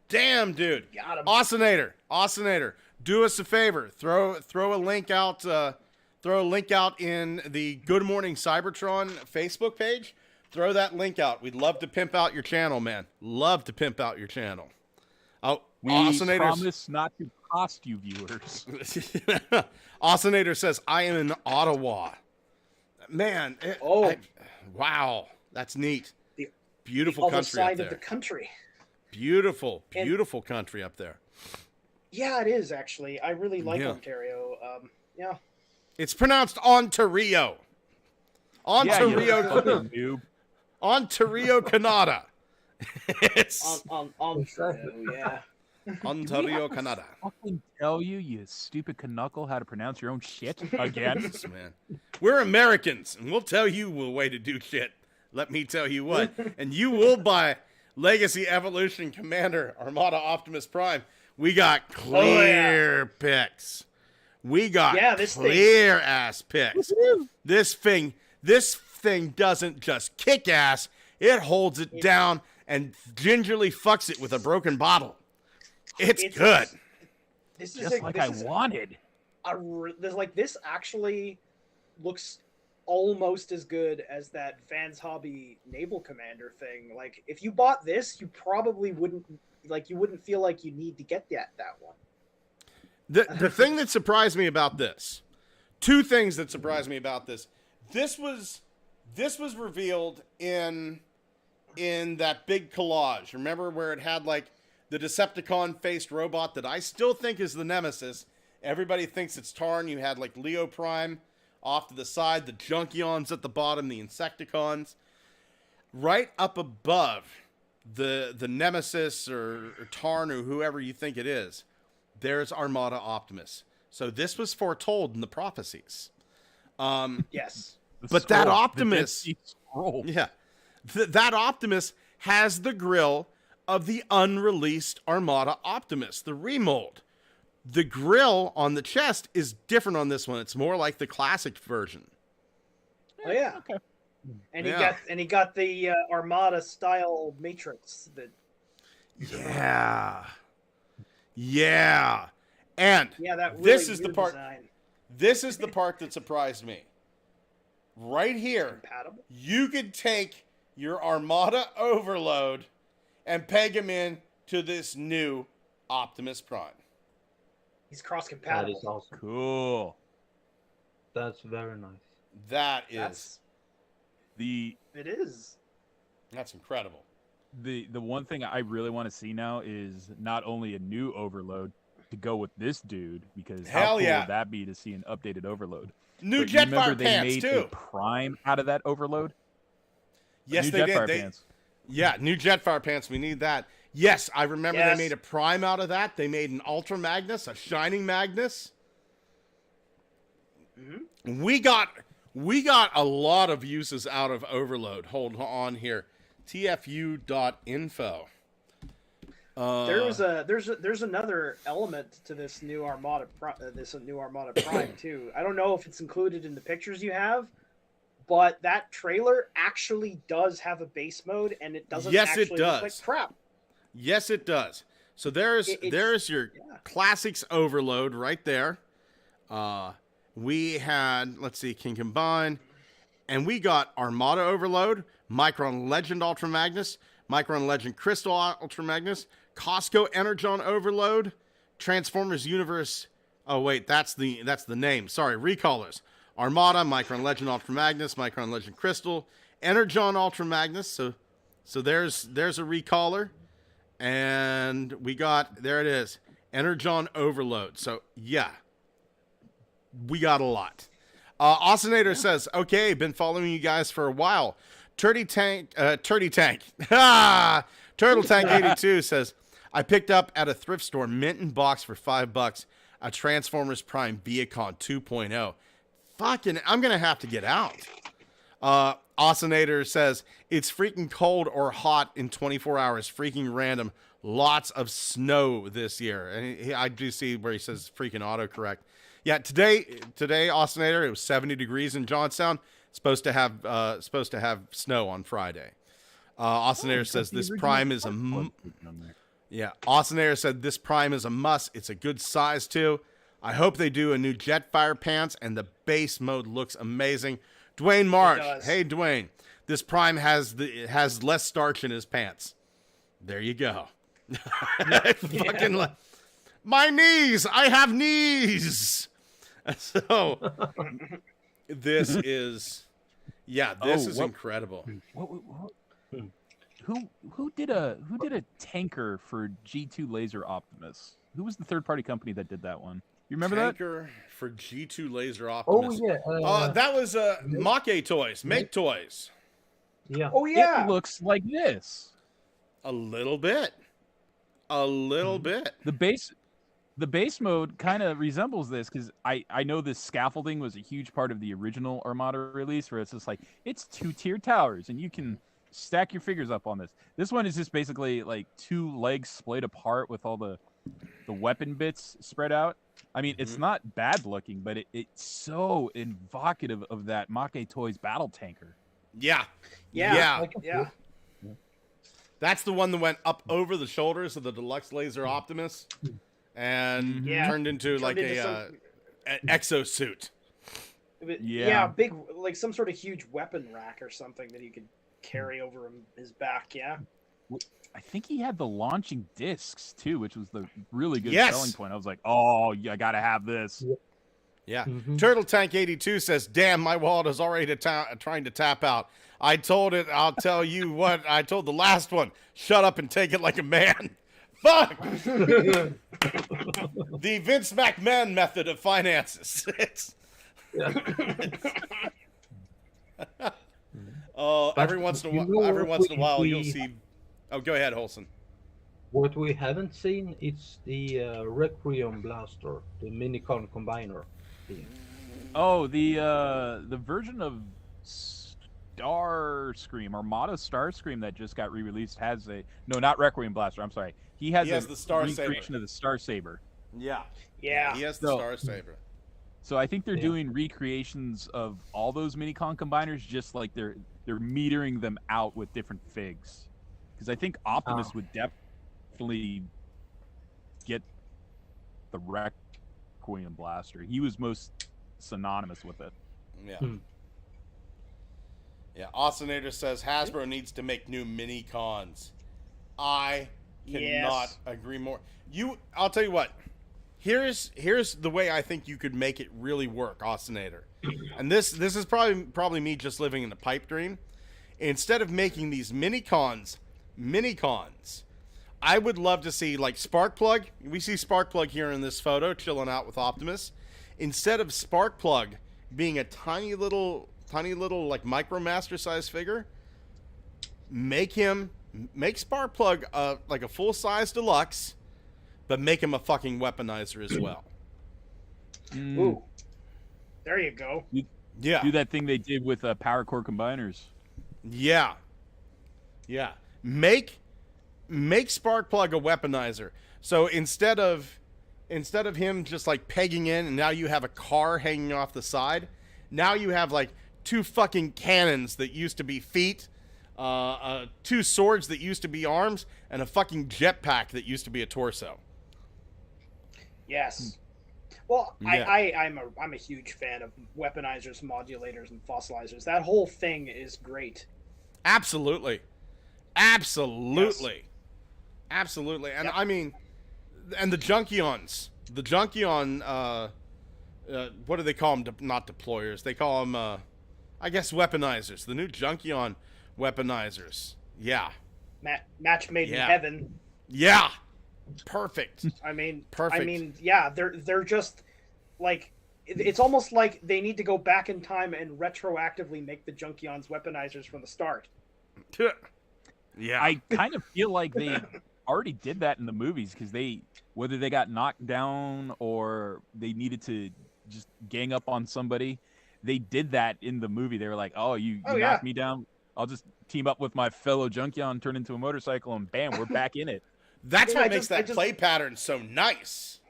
Damn, dude. Got him. Austinator, do us a favor. Throw a link out. Throw a link out in the Good Morning Cybertron Facebook page. Throw that link out. We'd love to pimp out your channel, man. Love to pimp out your channel. Oh, we promise not to cost you viewers. Austinator says, I am in Ottawa. Man. Wow. That's neat. Beautiful the other country up side there. of the country. Beautiful country up there. Yeah, it is actually. I really like Ontario. Yeah. It's pronounced Ontario. Ontario. Ontario, Canada. It's Ontario, yeah. Ontario, Canada. Fucking tell you, you stupid knuckle, how to pronounce your own shit again. Yes, man. We're Americans, and we'll tell you a way to do shit. Let me tell you what. And you will buy Legacy Evolution Commander Armada Optimus Prime. We got clear picks. We got clear ass picks. This thing doesn't just kick ass. It holds it down and gingerly fucks it with a broken bottle. It's good. This is just like I wanted. This actually looks almost as good as that Fans Hobby Naval Commander thing. Like, if you bought this, you probably wouldn't feel like you need to get that one. The thing that surprised me about this, 2 things that surprised me about this. This was revealed in that big collage. Remember where it had like the Decepticon-faced robot that I still think is the Nemesis. Everybody thinks it's Tarn. You had like Leo Prime off to the side, the Junkions at the bottom, the Insecticons. Right up above the Nemesis or Tarn or whoever you think it is, there's Armada Optimus. So this was foretold in the prophecies. Yes. But that Optimus, that Optimus has the grill of the unreleased Armada Optimus, the remold. The grill on the chest is different on this one. It's more like the classic version. Oh yeah. Okay. And he got the Armada style matrix. Yeah. And that really this is the part. Design. This is the part that surprised me. Right here, you could take your Armada Overload and peg him in to this new Optimus Prime. He's cross-compatible. That is awesome. Cool. That's very nice. It is. That's incredible. The one thing I really want to see now is not only a new Overload to go with this dude, because how cool would that be to see an updated Overload? New Jetfire pants, they made too. a Prime out of that Overload? Yes, they did. Yeah, new Jetfire pants. We need that. Yes, I remember they made a Prime out of that. They made an Ultra Magnus, a Shining Magnus. Mm-hmm. We got a lot of uses out of Overload. Hold on here. TFU.info. There's another element to this new Armada Prime too. I don't know if it's included in the pictures you have, but that trailer actually does have a base mode, and it doesn't look like crap. Yes, it does. So there's your Classics Overload right there. We had, let's see, can combine, and we got Armada Overload, Micron Legend Ultra Magnus, Micron Legend Crystal Ultra Magnus, Costco Energon Overload, Transformers Universe. Oh wait, that's the name. Sorry, Recallers. Armada, Micron Legend Ultra Magnus, Micron Legend Crystal, Energon Ultra Magnus. So there's a Recaller, And we got, there it is, Energon Overload. So, yeah, we got a lot. Oscinator says, okay, been following you guys for a while. Turtle Tank 82 says, I picked up at a thrift store, mint in box for $5, a Transformers Prime Viacon 2.0. Fucking, I'm going to have to get out. Oscinator says, it's freaking cold or hot in 24 hours. Freaking random. Lots of snow this year. And I do see where he says freaking autocorrect. Yeah, today, Oscinator, it was 70 degrees in Johnstown. Supposed to have snow on Friday. Oscinator says this Prime is a Oscinator said this Prime is a must. It's a good size too. I hope they do a new Jetfire pants, and the base mode looks amazing. Dwayne Marsh, hey Dwayne, this Prime has less starch in his pants. There you go. Fucking my knees. I have knees. So this is incredible. Who did a tanker for G2 Laser Optimus? Who was the third party company that did that one? You remember tanker for G2 Laser Optimus? Oh yeah. That was Make Toys. Make Toys. Yeah. Oh yeah. It looks like this. A little bit. The base mode kind of resembles this because I know this scaffolding was a huge part of the original Armada release, where it's just like it's 2-tier towers and you can stack your figures up on this. This one is just basically like 2 legs splayed apart with all the weapon bits spread out. I mean, it's not bad looking, but it's so evocative of that Make Toys battle tanker. Yeah. That's the one that went up over the shoulders of the Deluxe Laser Optimus and turned into an exosuit. Big, like some sort of huge weapon rack or something that he could carry over his back. Yeah. I think he had the launching discs too, which was the really good selling point. I was like, oh, I gotta have this. Yeah. Turtle Tank 82 says, damn, my wallet is already trying to tap out. I told it, I'll tell you what, I told the last one, shut up and take it like a man. Fuck! The Vince McMahon method of finances. Every once in a while, you'll see. Oh, go ahead, Holson. What we haven't seen is the Requiem Blaster, the Minicon Combiner thing. Oh, the version of Starscream, Armada Starscream that just got re-released has not Requiem Blaster. I'm sorry. He has the Star recreation of the Star Saber. Yeah. He has the Star Saber. So I think they're doing recreations of all those Minicon combiners, just like they're metering them out with different figs. Because I think Optimus would definitely get the Requiem Blaster. He was most synonymous with it. Yeah. Yeah. Oscinator says Hasbro needs to make new Minicons. I cannot agree more. I'll tell you what. Here's the way I think you could make it really work, Oscinator. And this is probably me just living in a pipe dream. Instead of making these Minicons, I would love to see like Sparkplug. We see Sparkplug here in this photo chilling out with Optimus. Instead of Sparkplug being a tiny little like Micromaster size figure, make Sparkplug like a full size deluxe, but make him a fucking weaponizer as well. Ooh, there you go. Do that thing they did with Power Core Combiners. Yeah. Make Sparkplug a weaponizer. So instead of him just like pegging in, and now you have a car hanging off the side, now you have like 2 fucking cannons that used to be feet, 2 swords that used to be arms, and a fucking jetpack that used to be a torso. Yes. Well, I'm a huge fan of weaponizers, modulators, and fossilizers. That whole thing is great. Absolutely. Yes. And I mean, and the Junkions. The Junkion, what do they call them? Not deployers. They call them, I guess, weaponizers. The new Junkion weaponizers. Yeah. Match made in heaven. Yeah. Perfect. I mean, Perfect. yeah, they're just like it's almost like they need to go back in time and retroactively make the Junkions weaponizers from the start. Yeah. I kind of feel like they already did that in the movies because whether they got knocked down or they needed to just gang up on somebody, they did that in the movie. They were like, "Oh, you knocked me down. I'll just team up with my fellow Junkion, turn into a motorcycle, and bam, we're back in it." That's what makes that play pattern so nice.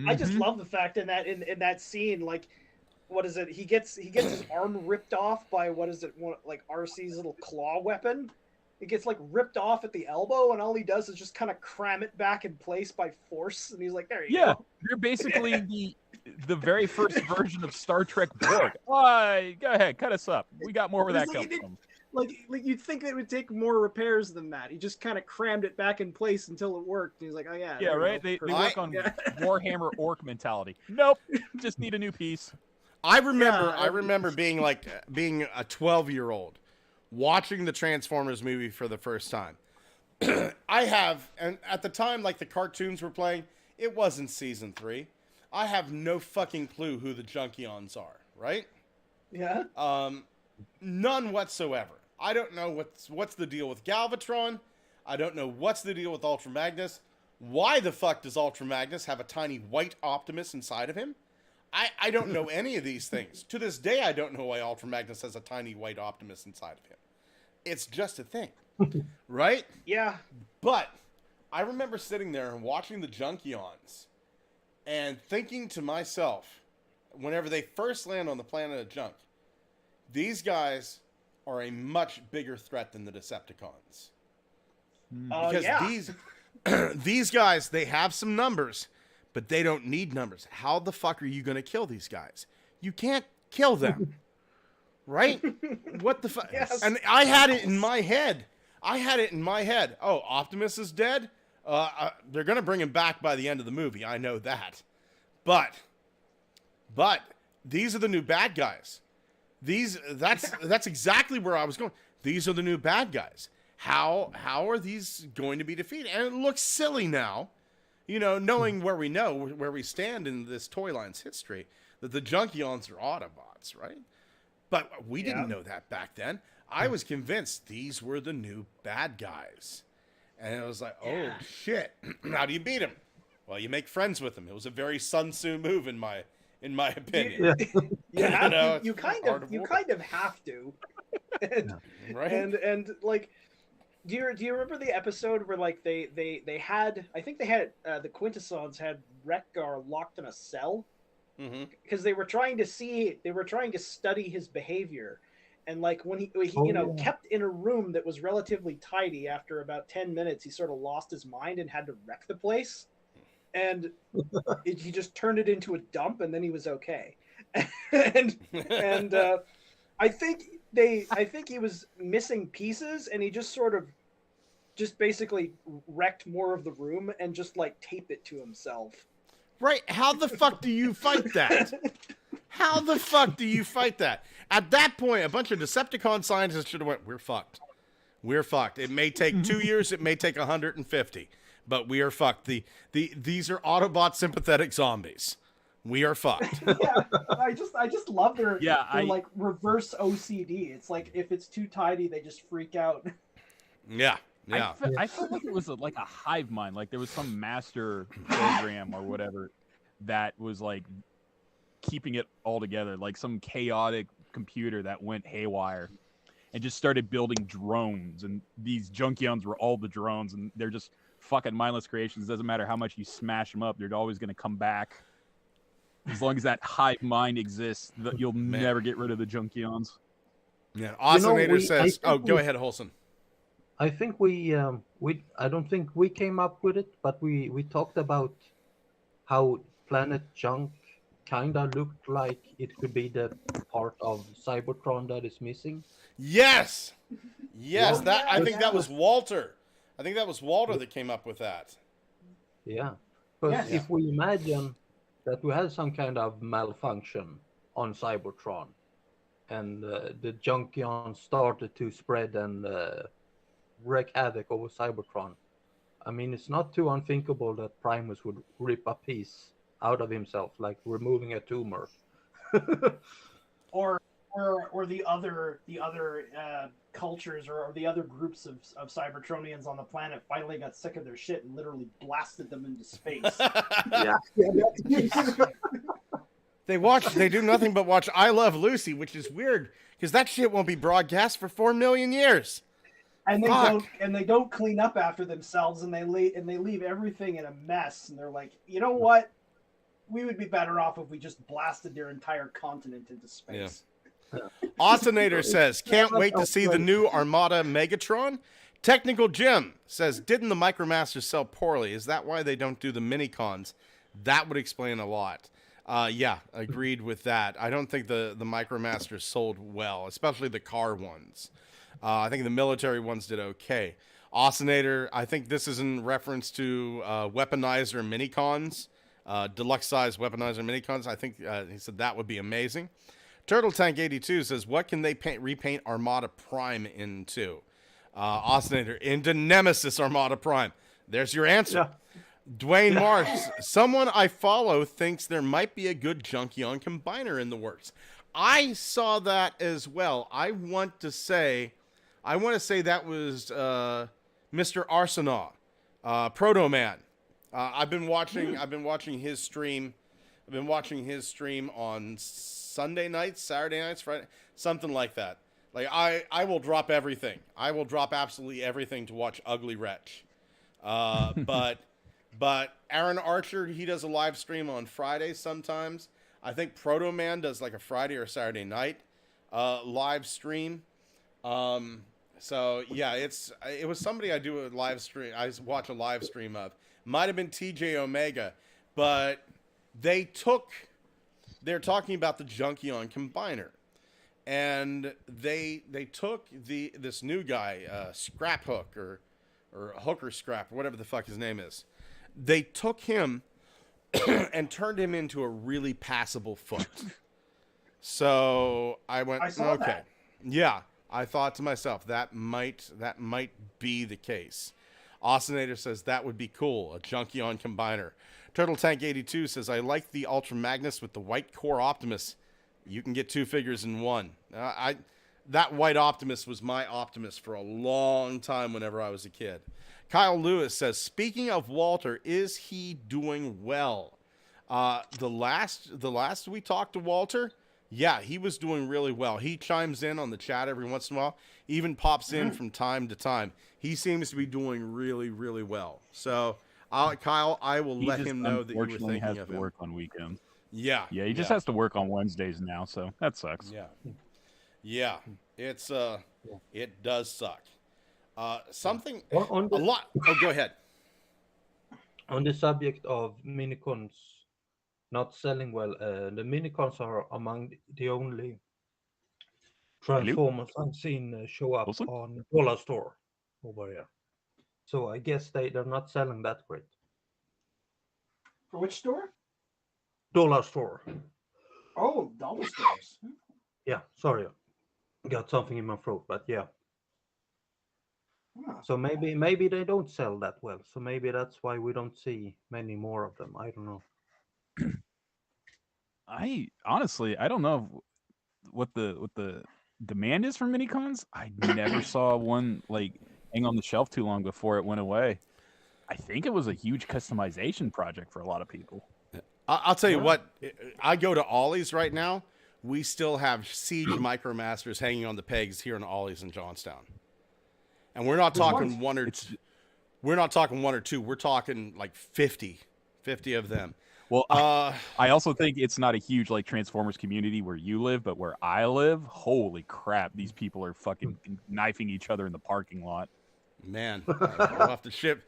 I just love the fact in that scene, like, what is it? He gets his arm ripped off by like RC's little claw weapon. It gets like ripped off at the elbow, and all he does is just kind of cram it back in place by force. And he's like, "There you go." Yeah, you're basically the very first version of Star Trek Borg. Go ahead, cut us up. We got more where that comes from. Like you'd think it would take more repairs than that. He just kind of crammed it back in place until it worked. And he's like, "Oh yeah." Yeah, right. They work on Warhammer Orc mentality. Nope, just need a new piece. I remember being a 12-year-old watching the Transformers movie for the first time. And at the time, like the cartoons were playing, it wasn't season 3. I have no fucking clue who the Junkions are, right? Yeah. None whatsoever. I don't know what's the deal with Galvatron. I don't know what's the deal with Ultra Magnus. Why the fuck does Ultra Magnus have a tiny white Optimus inside of him? I don't know any of these things. To this day, I don't know why Ultra Magnus has a tiny white Optimus inside of him. It's just a thing, right? Yeah. But I remember sitting there and watching the Junkions and thinking to myself, whenever they first land on the planet of Junk, these guys are a much bigger threat than the Decepticons. Because these guys, they have some numbers, but they don't need numbers. How the fuck are you going to kill these guys? You can't kill them. Right? What the fuck? Yes. And I had it in my head. Oh, Optimus is dead? They're going to bring him back by the end of the movie. I know that. But these are the new bad guys. That's exactly where I was going. These are the new bad guys. How are these going to be defeated? And it looks silly now, knowing where we stand in this toy line's history, that the Junkions are Autobots, right? But we didn't know that back then. I was convinced these were the new bad guys. And I was like, oh, shit. How do you beat them? Well, you make friends with them. It was a very Sun Tzu move in my opinion. You kind of have to. Right? And like, do you remember the episode where like they had the Quintessons had Wreck-Gar locked in a cell? Because they were trying to study his behavior, and like when he kept in a room that was relatively tidy, after about 10 minutes he sort of lost his mind and had to wreck the place, and he just turned it into a dump, and then he was okay. and I think he was missing pieces, and he just basically wrecked more of the room and just like taped it to himself. Right. How the fuck do you fight that? How the fuck do you fight that? At that point, a bunch of Decepticon scientists should have went, we're fucked. We're fucked. It may take 2 years. It may take 150. But we are fucked. These are Autobot sympathetic zombies. We are fucked. Yeah, I just love their like reverse OCD. It's like if it's too tidy, they just freak out. Yeah. Yeah. I felt like it was like a hive mind. Like there was some master program or whatever that was like keeping it all together, like some chaotic computer that went haywire and just started building drones. And these Junkions were all the drones, and they're just fucking mindless creations. It doesn't matter how much you smash them up, they're always going to come back. As long as that hive mind exists, you'll never get rid of the Junkions. Yeah. Osinator says, go ahead, Holson. I think I don't think we came up with it, but we talked about how Planet Junk kind of looked like it could be the part of Cybertron that is missing. Yes. I think that was Walter. I think that was Walter that came up with that. Yeah. But if we imagine that we had some kind of malfunction on Cybertron, and the Junkions started to spread and wreak havoc over Cybertron, I mean, it's not too unthinkable that Primus would rip a piece out of himself, like removing a tumor. or the other cultures or the other groups of Cybertronians on the planet finally got sick of their shit and literally blasted them into space. Yeah. They do nothing but watch I Love Lucy, which is weird because that shit won't be broadcast for 4 million years. And Fuck. they don't clean up after themselves, and they leave everything in a mess. And they're like, you know what? We would be better off if we just blasted their entire continent into space. Yeah. Austinator says, can't wait to see the new Armada Megatron. Technical Jim says, didn't the Micromasters sell poorly? Is that why they don't do the mini-cons? That would explain a lot. Yeah, agreed with that. I don't think the Micromasters sold well, especially the car ones. I think the military ones did okay. Austinator, I think this is in reference to weaponizer mini-cons, deluxe-size weaponizer mini-cons. I think he said that would be amazing. Turtle Tank 82 says, what can they repaint Armada Prime into? Austinator, into Nemesis Armada Prime. There's your answer. Yeah. Dwayne Marsh, someone I follow thinks there might be a good Junkion combiner in the works. I saw that as well. I want to say that was Mr. Arsenault, Proto Man. I've been watching his stream. I've been watching his stream on Sunday nights, Saturday nights, Friday, something like that. Like I will drop everything. I will drop absolutely everything to watch Ugly Wretch. But Aaron Archer, he does a live stream on Fridays sometimes. I think Proto Man does like a Friday or Saturday night live stream. So yeah, it was somebody I do a live stream. I watch a live stream of. Might have been TJ Omega, but they're talking about the Junkion combiner, and they took this new guy, Scrap Hook or Hooker Scrap or whatever the fuck his name is. They took him and turned him into a really passable foot. So I went, okay. That. Yeah, I thought to myself, that might be the case. Austinator says that would be cool, a Junkion combiner. Turtle Tank 82 says, I like the Ultra Magnus with the white core Optimus. You can get 2 figures in one. That white Optimus was my Optimus for a long time whenever I was a kid. Kyle Lewis says, speaking of Walter, is he doing well? The last we talked to Walter, yeah, he was doing really well. He chimes in on the chat every once in a while, even pops in from time to time. He seems to be doing really, really well. So, Kyle, I will let him know that you were thinking has of to him. work on weekends. Yeah. Yeah, he just has to work on Wednesdays now, so that sucks. Yeah. Yeah. It's it does suck. Something a lot. Oh, go ahead. On the subject of minicons not selling well, the minicons are among the only Transformers I've seen show up on Dollar Store over here. So I guess they're not selling that great. For which store? Dollar Store. Oh, dollar stores. Yeah, sorry. Got something in my throat, but yeah. Huh. So maybe they don't sell that well. So maybe that's why we don't see many more of them. I don't know. I honestly, I don't know what the demand is for minicons. I never saw one like hang on the shelf too long before it went away. I think it was a huge customization project for a lot of people. I'll tell you what, I go to Ollie's right now. We still have Siege Micromasters hanging on the pegs here in Ollie's in Johnstown. And we're not talking one or two. We're not talking one or two. We're talking like 50 of them. Well, I also think it's not a huge like Transformers community where you live, but where I live, holy crap, these people are fucking knifing each other in the parking lot. Man, I'll have to ship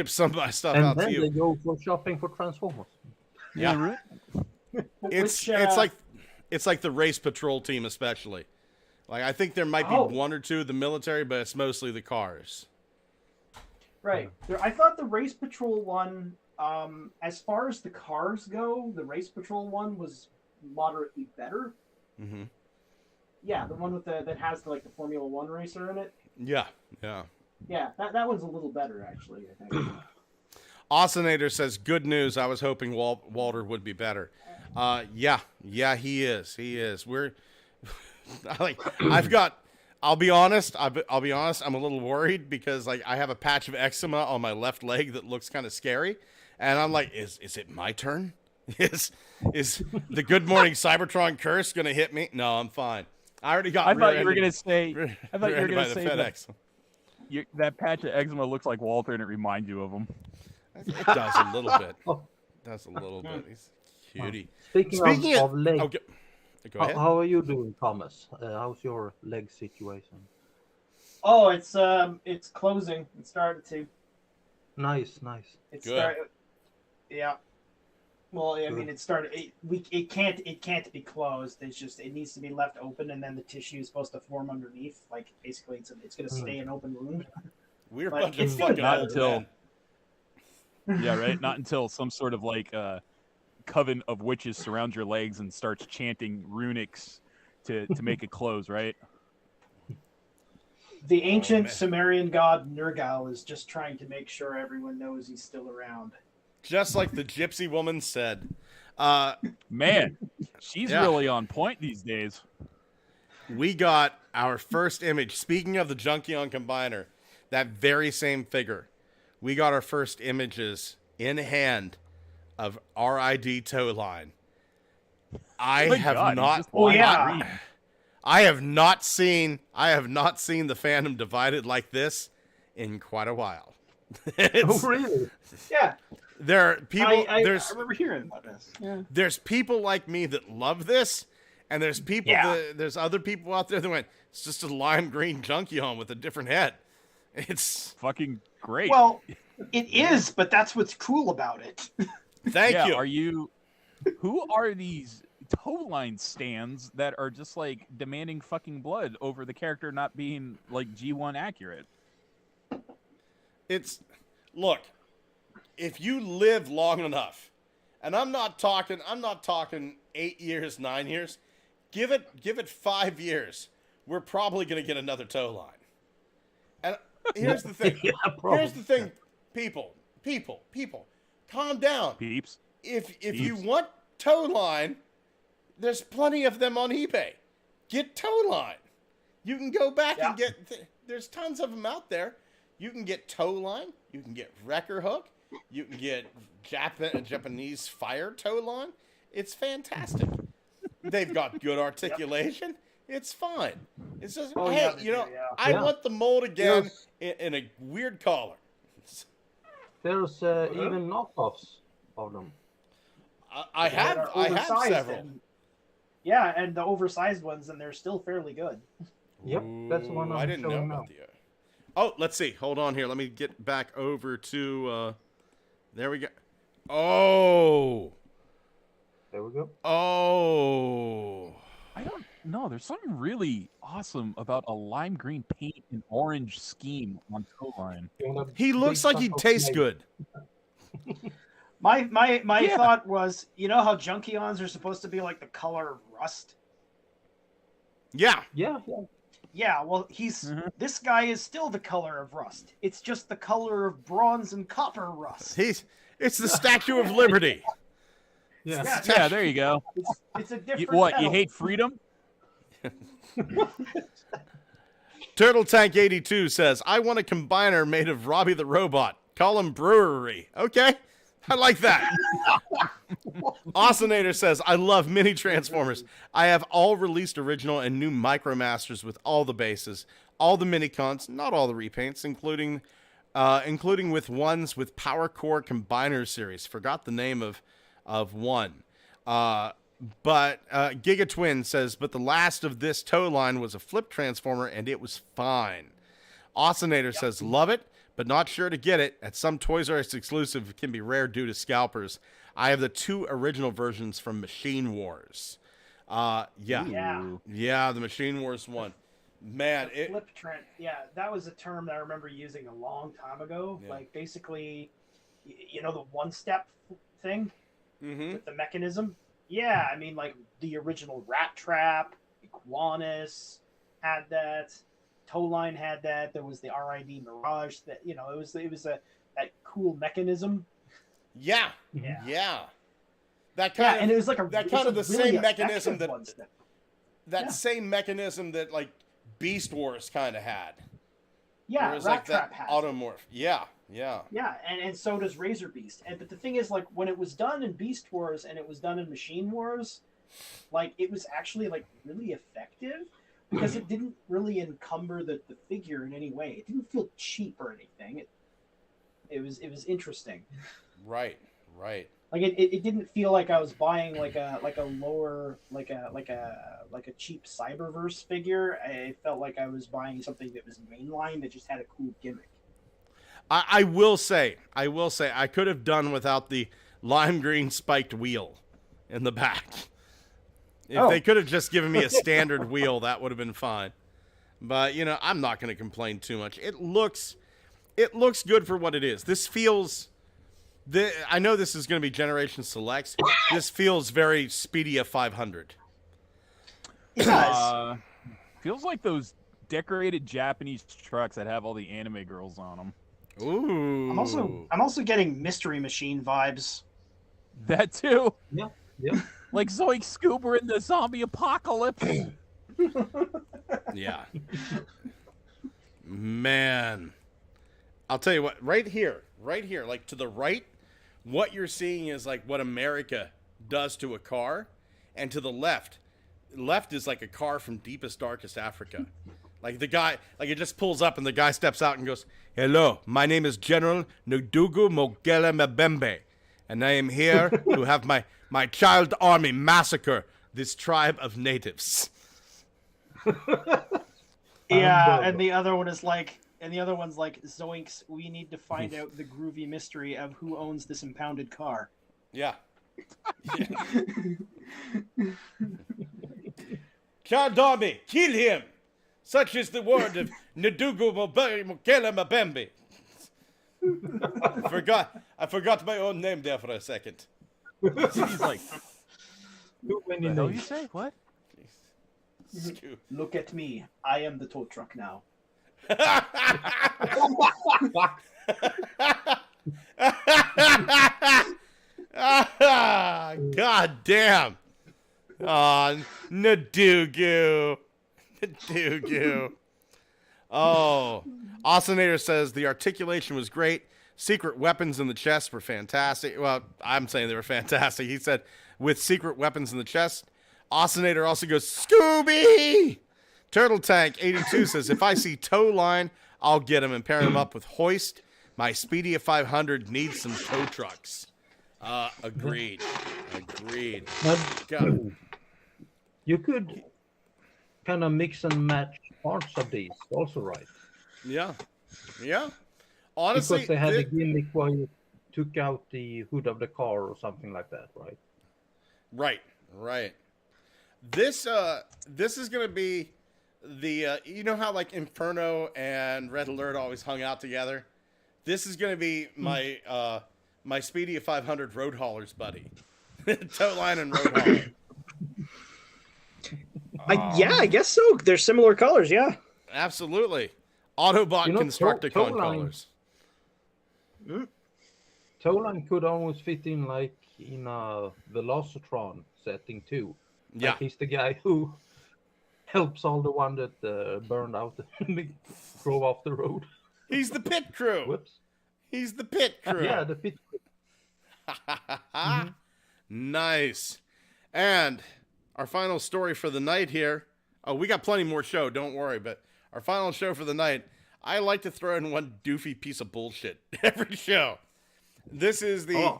some of my stuff and out then to you. they go for shopping for Transformers. Yeah, right. It's like the race patrol team, especially. Like I think there might be one or two of the military, but it's mostly the cars. Right. I thought the race patrol one, as far as the cars go, the race patrol one was moderately better. Mm-hmm. Yeah, the one with that has the Formula One racer in it. Yeah, yeah. Yeah, that one's a little better actually, I think. Oscinator says, "Good news. I was hoping Walter would be better." Yeah, he is. He is. We're like, I'll be honest. I'll be honest. I'm a little worried because like I have a patch of eczema on my left leg that looks kind of scary, and I'm like, is it my turn? Is the Good Morning Cybertron curse gonna hit me? No, I'm fine. I already got. I thought you were gonna say. I thought you were by gonna the say FedEx. that patch of eczema looks like Walter, and it reminds you of him. It does a little bit. Does a little bit. He's cutie. Speaking of legs, go ahead. How are you doing, Thomas? How's your leg situation? Oh, it's closing. It started to. Nice. It Good. started. Yeah. Well, I mean, it started. It can't be closed. It's just it needs to be left open, and then the tissue is supposed to form underneath. Like basically, it's going to stay an open wound. We're a Like, bunch of it's fucking doing old better. until- men. Yeah, right. Not until some sort of like coven of witches surrounds your legs and starts chanting runics to make it close, right? The ancient man. Sumerian god Nergal is just trying to make sure everyone knows he's still around. Just like the gypsy woman said. Man, she's Yeah. really on point these days. We got our first image. Speaking of the Junkion Combiner, that very same figure, we got our first images in hand of RID Toe Line. I My have God, not. he's just lying yeah. to read. I have not seen the fandom divided like this in quite a while. Oh, really? Yeah, There are people. I remember hearing about this. Yeah. There's people like me that love this, and there's people. There's other people out there that went, "It's just a lime green Junkion with a different head." It's fucking great. Well, it is, but that's what's cool about it. Thank you. Who are these toe line stands that are just like demanding fucking blood over the character not being like G1 accurate? Look, if you live long enough, and I'm not talking 8 years, 9 years, give it 5 years, we're probably gonna get another toe line. And here's the thing. Here's the thing, people, calm down. Peeps. If you want toe line, there's plenty of them on eBay. Get toe line. You can go back and get. There's tons of them out there. You can get toe line. You can get wrecker hook. You can get Japanese fire toe line. It's fantastic. They've got good articulation. It's fine. It's just I want the mold again in a weird collar. There's even knockoffs of them. I have several. And the oversized ones, and they're still fairly good. Yep, that's the one I didn't know about the. Oh, let's see. Hold on here. Let me get back over to. There we go. Oh. There we go. Oh. I don't know. There's something really awesome about a lime green paint and orange scheme on toe line. He looks like he'd taste good. My thought was, you know how Junkions are supposed to be like the color of rust? Yeah. Yeah, well, this guy is still the color of rust. It's just the color of bronze and copper rust. It's the Statue of Liberty. Yeah, there you go. It's a different You metal. hate freedom? Turtle Tank 82 says, "I want a combiner made of Robbie the Robot. Call him Brewery." Okay, I like that. Oscinator says, "I love mini Transformers. I have all released original and new Micromasters with all the bases, all the minicons, not all the repaints, including with ones with Power Core Combiner series. Forgot the name of one. But Giga Twin says, but the last of this toe line was a flip transformer, and it was fine. Oscinator says, love it, but not sure to get it. At some Toys R Us exclusive, it can be rare due to scalpers. I have the 2 original versions from Machine Wars. The Machine Wars one. Man, that was a term that I remember using a long time ago. Yeah. Like, basically, the one-step thing with the mechanism. Yeah, I mean, like, the original Rat Trap, Iguanus had that. Towline had that. There was the RID Mirage. That it was that cool mechanism. Yeah. Yeah. Yeah. That kind of, and it was like the same mechanism that same mechanism that like Beast Wars kind of had. Yeah, it was Rat like Trap that had automorph. Yeah. Yeah, and so does Razor Beast. But the thing is, like, when it was done in Beast Wars and it was done in Machine Wars, like, it was actually, like, really effective because it didn't really encumber the figure in any way. It didn't feel cheap or anything. It was interesting. Right. Like it didn't feel like I was buying like a lower like a cheap Cyberverse figure. I felt like I was buying something that was mainline that just had a cool gimmick. I will say, I could have done without the lime green spiked wheel in the back. If they could have just given me a standard wheel, that would have been fine. But I'm not going to complain too much. It looks good for what it is. This feels. I know this is going to be Generation Selects. This feels very Speedia 500. It does. Feels like those decorated Japanese trucks that have all the anime girls on them. Ooh. I'm also getting Mystery Machine vibes. That too. Yeah. Like Zoink Scoober in the zombie apocalypse. Yeah. Man. I'll tell you what, right here, like to the right, what you're seeing is like what America does to a car, and to the left is like a car from deepest, darkest Africa. Like the guy, like it just pulls up and the guy steps out and goes, "Hello, my name is General Ndugu Mogele Mbembe, and I am here to have my child army massacre this tribe of natives." Yeah, and the other one is like, Zoinks, we need to find out the groovy mystery of who owns this impounded car. Yeah. Child army, kill him! Such is the word of Ndugu Mogele Mbembe. I forgot my own name there for a second. He's like, Too many what the hell names. you say? What? Look at me. I am the tow truck now. God damn. Oh, Ndugu. Oh. Oscinator says the articulation was great. Secret weapons in the chest were fantastic. Well, I'm saying they were fantastic. He said with secret weapons in the chest. Oscinator also goes, Scooby! Turtle Tank 82 says, if I see Tow Line, I'll get him and pair him up with Hoist. My Speedia 500 needs some tow trucks. Agreed. God. You could kind of mix and match parts of these also, right? Yeah. Honestly, because they had a gimmick where you took out the hood of the car or something like that, right? Right. This is gonna be the you know how like Inferno and Red Alert always hung out together. This is gonna be my my Speedia 500 Road Haulers buddy, Tow Line and Road Hauler. I guess so. They're similar colors, yeah. Absolutely. Autobot Constructicon colors. Towline could almost fit in like in a Velocitron setting too. Yeah. Like he's the guy who helps all the one that burned out and drove off the road. He's the pit crew. Whoops. He's the pit crew. Yeah, the pit crew. Nice. And our final story for the night here. Oh, we got plenty more show, don't worry. But our final show for the night, I like to throw in one doofy piece of bullshit every show. This is the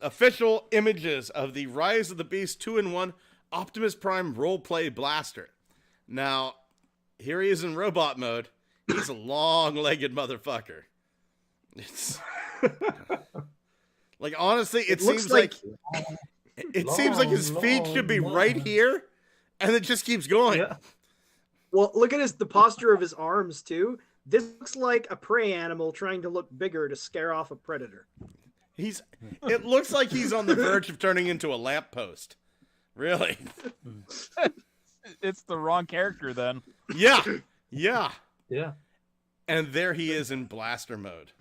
official images of the Rise of the Beast 2-in-1 Optimus Prime Roleplay Blaster. Now, here he is in robot mode. He's a long-legged motherfucker. It's like, honestly, it seems like his feet should be right here, and it just keeps going. Yeah. Well, look at the posture of his arms too. This looks like a prey animal trying to look bigger to scare off a predator. It looks like he's on the verge of turning into a lamppost. Really? It's the wrong character then. Yeah. Yeah. And there he is in blaster mode.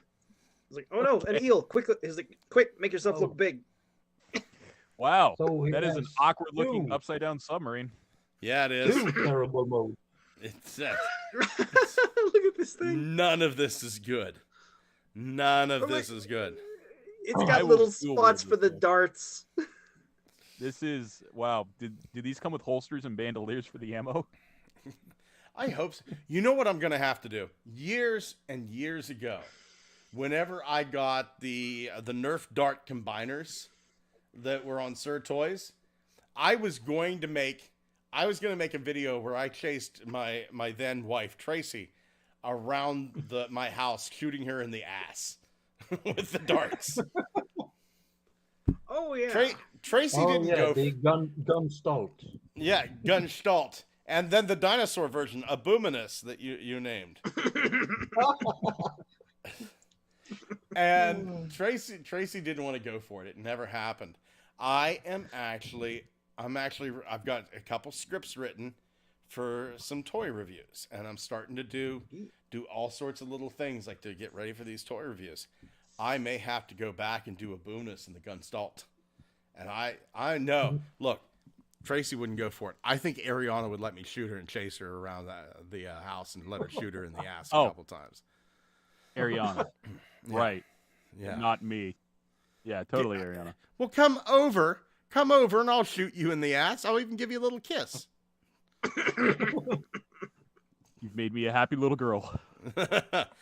He's like, oh no, an eel! Quick! He's like, quick, make yourself Oh. look big. Wow, So he that is an has awkward-looking two. upside-down submarine. Yeah, it is. Two terrible modes. It's, Look at this thing. none of this is good. None of Oh my- this is good. It's I got will little feel spots with for the this. darts. This is wow. Do these come with holsters and bandoliers for the ammo? I hope so. You know what I'm going to have to do? Years and years ago, whenever I got the Nerf dart combiners that were on Sir Toys, I was going to make a video where I chased my then wife Tracy around my house, shooting her in the ass with the darts. Oh yeah. Tracy Oh didn't yeah, go. the gun stalt. Yeah, Gunstalt. And then the dinosaur version, Abominus, that you named. And Tracy didn't want to go for it. It never happened. I've got a couple scripts written for some toy reviews, and I'm starting to do all sorts of little things like to get ready for these toy reviews. I may have to go back and do Abominus and the Gunstalt. And I know, look, Tracy wouldn't go for it. I think Ariana would let me shoot her and chase her around the house and let her shoot her in the ass a couple times. Ariana. Yeah. Right. Yeah. Not me. Yeah, totally Ariana. Well, come over, and I'll shoot you in the ass. I'll even give you a little kiss. You've made me a happy little girl.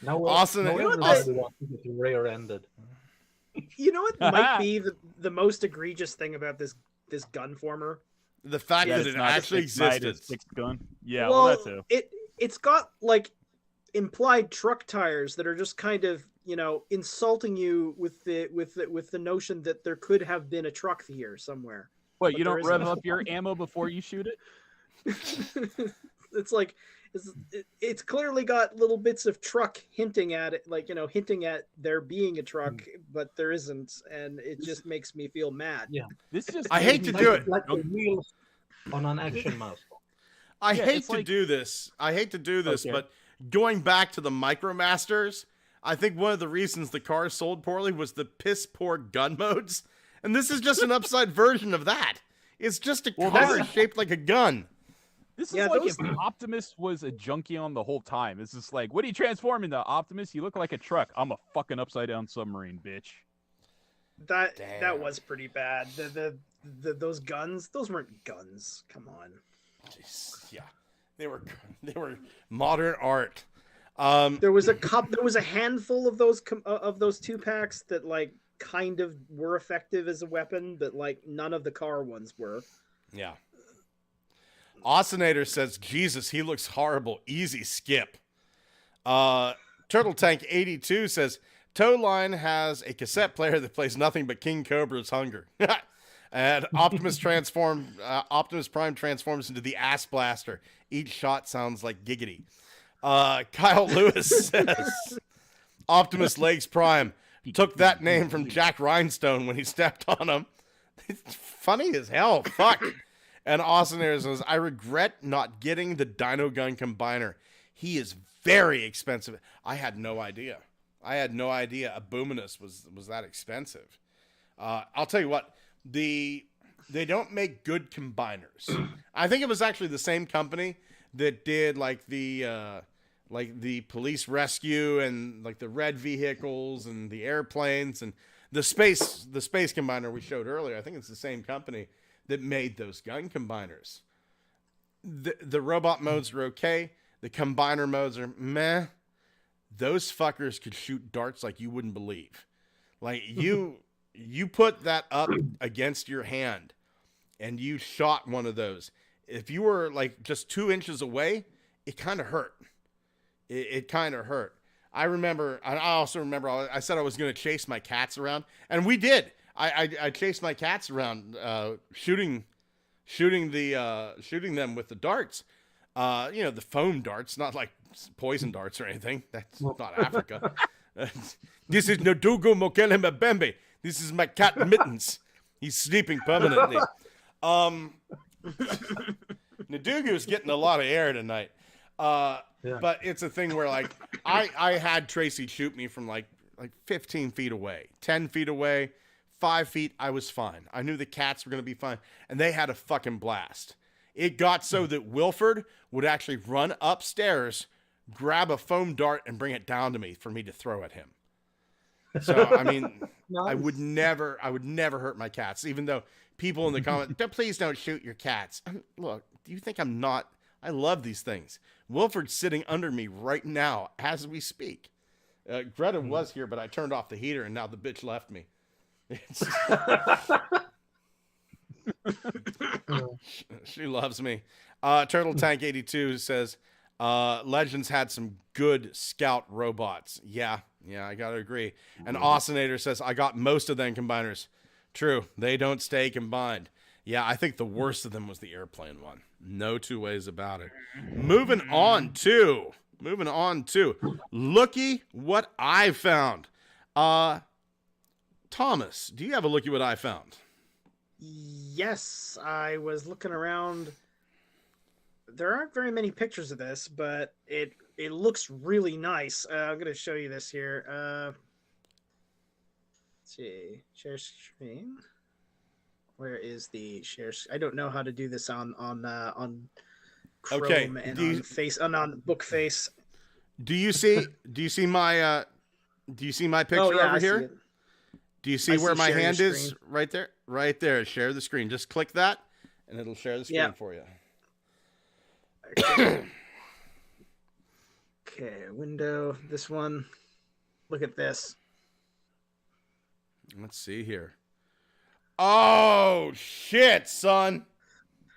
Now, Austin, everybody wants to get rear-ended. You know what might be the most egregious thing about this gun former? The fact that it's it not a actually six-sided existed. sixth gun. Yeah, well, that too. It's got like implied truck tires that are just kind of, you know, insulting you with the notion that there could have been a truck here somewhere. What, but you there don't rev isn't. up your ammo before you shoot it? It's like it's clearly got little bits of truck hinting at it, like, you know, hinting at there being a truck, but there isn't, and it just makes me feel mad. Yeah, This just I hate to do it. Like the wheels on an action mouse. I Yeah, hate it's to like- do this. Okay. But going back to the Micromasters, I think one of the reasons the cars sold poorly was the piss poor gun modes. And this is just an upside version of that. It's just a car shaped like a gun. This is Yeah, like those- if Optimus was a Junkion the whole time. It's just like, what do you transform into, Optimus? You look like a truck. I'm a fucking upside down submarine, bitch. That was pretty bad. Those guns, those weren't guns. Come on. Jeez, yeah, they were modern art. There was a handful of those 2-packs that like kind of were effective as a weapon, but like none of the car ones were. Yeah. Oscinator says, Jesus, he looks horrible. Easy skip. Turtle Tank 82 says, Towline has a cassette player that plays nothing but King Cobra's Hunger. And Optimus Prime transforms into the Ass Blaster. Each shot sounds like giggity. Kyle Lewis says, Optimus Legs Prime took that name from Jack Rhinestone when he stepped on him. It's funny as hell. Fuck. And Austin says, I regret not getting the Dino Gun Combiner. He is very expensive. I had no idea. Abominus was that expensive. I'll tell you what. They don't make good combiners. I think it was actually the same company that did like the police rescue and like the red vehicles and the airplanes and the space combiner we showed earlier. I think it's the same company that made those gun combiners. The robot modes are okay. The combiner modes are meh. Those fuckers could shoot darts like you wouldn't believe. Like you put that up against your hand and you shot one of those. If you were like just 2 inches away, it kind of hurt. It kind of hurt. I also remember I said I was going to chase my cats around, and we did. I chased my cats around, shooting them with the darts. The foam darts, not like poison darts or anything. That's not Africa. This is Ndugu Mokele Mbembe. This is my cat Mittens. He's sleeping permanently. Ndugu's getting a lot of air tonight. But it's a thing where like I had Tracy shoot me from like 15 feet away, 10 feet away, 5 feet. I was fine. I knew the cats were going to be fine, and they had a fucking blast. It got so that Wilford would actually run upstairs, grab a foam dart, and bring it down to me for me to throw at him. So I mean, Nice. I would never hurt my cats, even though people in the comments, please don't shoot your cats. Look, do you think I'm not? I love these things. Wilford's sitting under me right now as we speak. Greta was here, but I turned off the heater, and now the bitch left me. She loves me. Turtle Tank 82 says, Legends had some good scout robots. Yeah, I gotta agree. And Oscinator says, I got most of them combiners. True, they don't stay combined. Yeah, I think the worst of them was the airplane one. No two ways about it. Moving on to looky what I found. Thomas, do you have a looky what I found? Yes, I was looking around. There aren't very many pictures of this, but it looks really nice. I'm going to show you this here. Let's see. Share screen. Where is the share? I don't know how to do this on Chrome and on Face on Bookface. Do you see my picture over here? Do you see where my hand is? Right there. Right there. Share the screen. Just click that and it'll share the screen for you. Okay, window, this one. Look at this. Let's see here. Oh shit, son.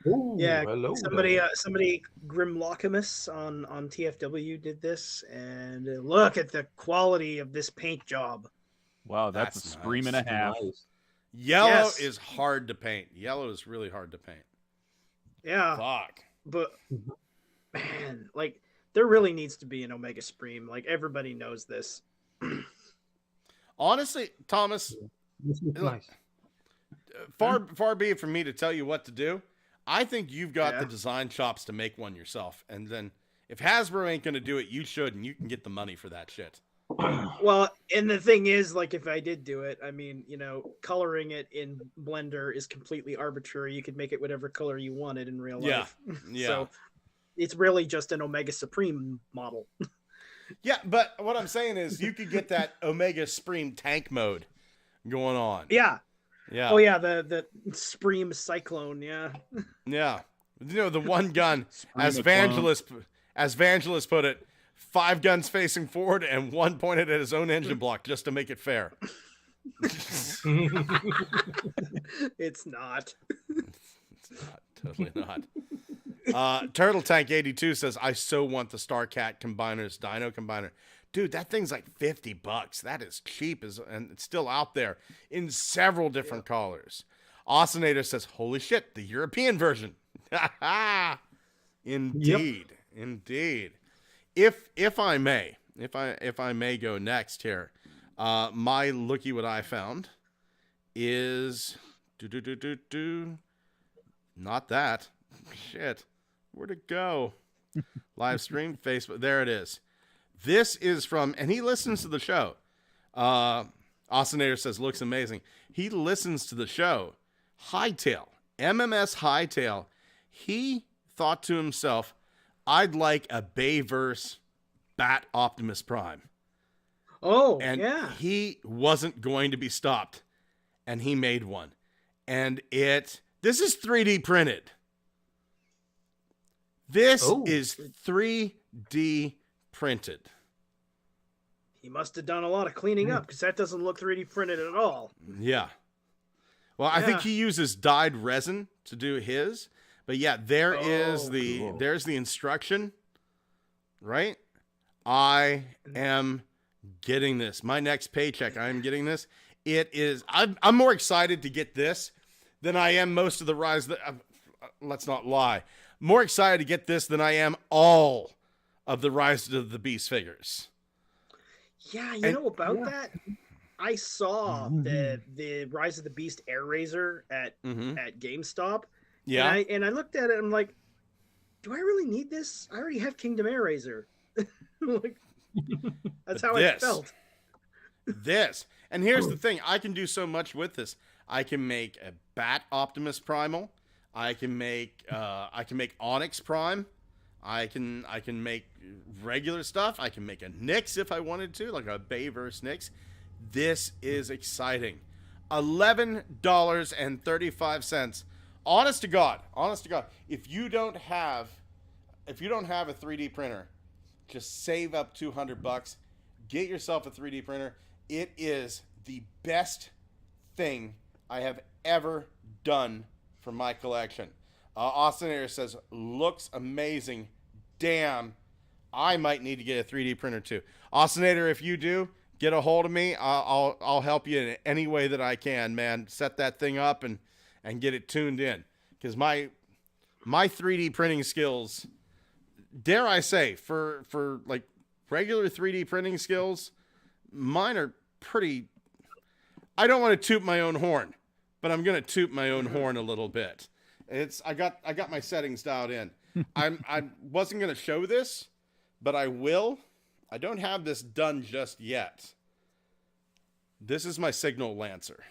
Ooh, yeah, hello somebody Grimlockimus on TFW did this, and look at the quality of this paint job. Wow, that's a stream and a half. Nice. Yellow is hard to paint. Yellow is really hard to paint. Yeah. Fuck. But man, like there really needs to be an Omega Supreme. Like everybody knows this. Honestly, Thomas, This looks nice. far be it from me to tell you what to do. I think you've got the design chops to make one yourself. And then if Hasbro ain't going to do it, you should, and you can get the money for that shit. Well, and the thing is, like, if I did do it, I mean, you know, coloring it in Blender is completely arbitrary. You could make it whatever color you wanted in real life. Yeah. So it's really just an Omega Supreme model. Yeah, but what I'm saying is you could get that Omega Supreme tank mode going on. Yeah. Yeah. Oh, yeah, the Supreme Cyclone, yeah. Yeah. You know, the one gun, as Vangelis put it, 5 guns facing forward and 1 pointed at his own engine block just to make it fair. It's not. It's not. Totally not. Turtle Tank 82 says, I so want the Starcat Combiners Dino Combiner. Dude, that thing's like $50. That is cheap, and it's still out there in several different colors. Oscinator says, holy shit, the European version. Indeed. Yep. Indeed. If I may go next here, my looky what I found is not that. Shit. Where'd it go? Live stream, Facebook. There it is. This is from, and he listens to the show. Oscinator says, looks amazing. He listens to the show. Hightail, MMS Hightail. He thought to himself, I'd like a Bayverse Bat Optimus Prime. Oh, and yeah. He wasn't going to be stopped. And he made one. And this is 3D printed. This is 3D printed. He must have done a lot of cleaning up because that doesn't look 3D printed at all. Yeah. Well, I think he uses dyed resin to do his. But yeah, there's the instruction, right? I am getting this. My next paycheck, I am getting this. It is. I'm more excited to get this than I am most of the Rise. Let's not lie. More excited to get this than I am all of the Rise of the Beast figures. Yeah, you know about that? I saw the Rise of the Beast Air Razor at GameStop. Yeah. And I looked at it and I'm like, do I really need this? I already have Kingdom Air Razor. Like, that's how I This. felt. This. And here's the thing. I can do so much with this. I can make a Bat Optimus Primal. I can make Onyx Prime. I can make regular stuff. I can make a Nyx if I wanted to, like a Bay versus Nyx. This is exciting. $11.35. Honest to God. If you don't have a 3D printer, just save up $200. Get yourself a 3D printer. It is the best thing I have ever done for my collection. Austinator says, looks amazing. Damn, I might need to get a 3D printer too. Austinator, if you do, get a hold of me. I'll help you in any way that I can, man. Set that thing up and get it tuned in. Because my 3D printing skills, dare I say, for like regular 3D printing skills, mine are pretty. I don't want to toot my own horn, but I'm gonna toot my own horn a little bit. I got my settings dialed in. I wasn't gonna show this, but I will. I don't have this done just yet. This is my Signal Lancer.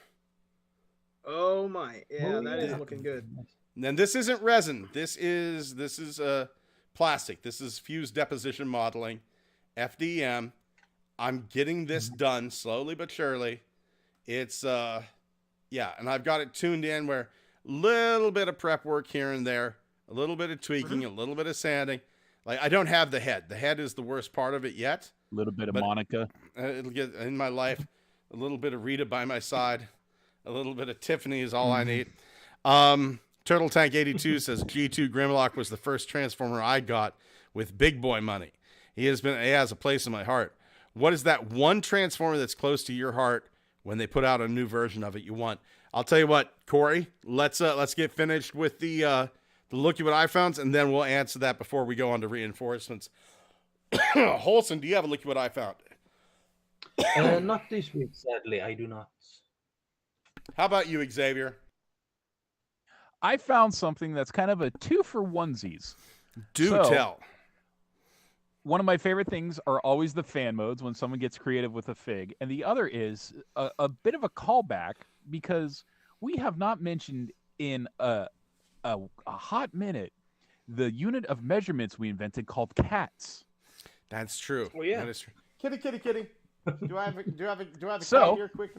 Oh my, yeah, that is looking good. And this isn't resin. This is plastic. This is fused deposition modeling, FDM. I'm getting this done slowly but surely. It's and I've got it tuned in where little bit of prep work here and there, a little bit of tweaking, a little bit of sanding. Like, I don't have the head. The head is the worst part of it yet. A little bit of Monica. It'll get in my life. A little bit of Rita by my side. A little bit of Tiffany is all I need. Turtle Tank 82 says G2 Grimlock was the first Transformer I got with big boy money. He has a place in my heart. What is that one Transformer that's close to your heart when they put out a new version of it you want? I'll tell you what, Corey. Let's get finished with the look at what I found, and then we'll answer that before we go on to reinforcements. Holson, do you have a look at what I found? Not this week, sadly. I do not. How about you, Xavier? I found something that's kind of a 2-for-onesies. Do tell. One of my favorite things are always the fan modes when someone gets creative with a fig. And the other is a bit of a callback because we have not mentioned in a hot minute the unit of measurements we invented called cats. That's true. Oh, yeah. That is true. Kitty. Do I have a cat here quick?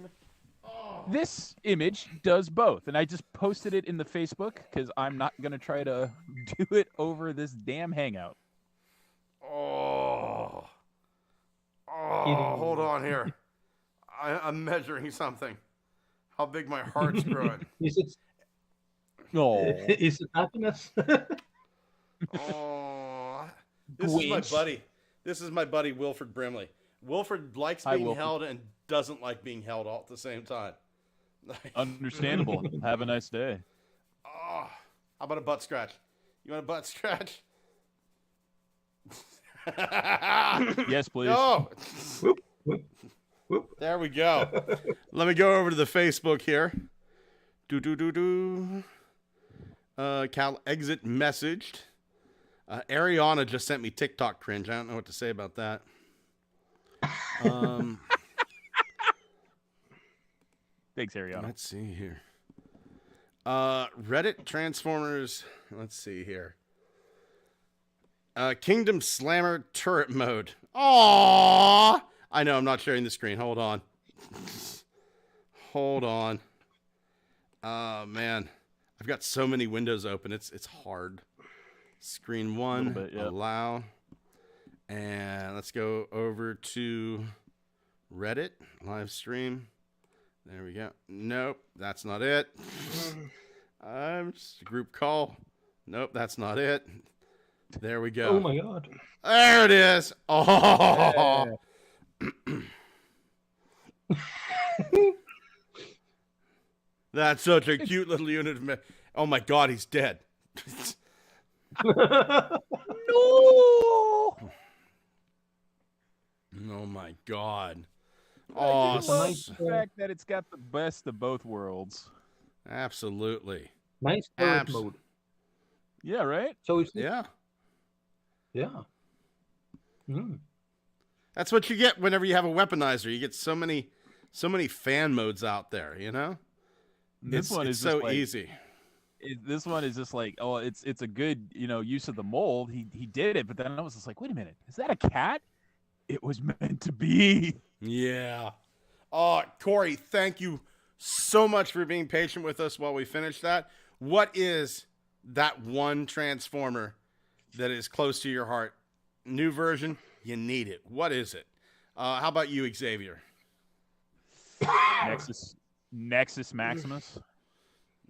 This image does both, and I just posted it in the Facebook because I'm not going to try to do it over this damn Hangout. Oh, hold on here. I'm measuring something. How big my heart's growing. Is it? No. Is it happiness? Oh, this is my buddy. This is my buddy Wilfred Brimley. Wilfred likes being held and doesn't like being held all at the same time. Understandable. Have a nice day. Oh, how about a butt scratch? You want a butt scratch? Yes, please. Oh. There we go. Let me go over to the Facebook here. Cal exit messaged. Ariana just sent me TikTok cringe. I don't know what to say about that. Thanks, Ariana. Let's see here. Reddit Transformers. Let's see here. Kingdom Slammer turret mode. Aww! I know, I'm not sharing the screen. Hold on. Man. I've got so many windows open. It's hard. Screen one. Bit, yeah. Allow. And let's go over to Reddit. Live stream. There we go. Nope, that's not it. Just a group call. Nope, that's not it. There we go. Oh my god. There it is. Oh. That's such a cute little unit of oh my god, he's dead. No. Oh my god. I Awesome. just love the fact that it's got the best of both worlds. Absolutely. Nice turret mode. Yeah, right? So is Yeah. Yeah. Mm. That's what you get whenever you have a weaponizer. You get so many fan modes out there, you know? This one is so just like, easy. This one is just like, oh, it's a good, use of the mold. He did it, but then I was just like, wait a minute, is that a cat? It was meant to be. Yeah. Oh, Corey, thank you so much for being patient with us while we finish that. What is that one Transformer that is close to your heart? New version, you need it. What is it? How about you, Xavier? Nexus Maximus.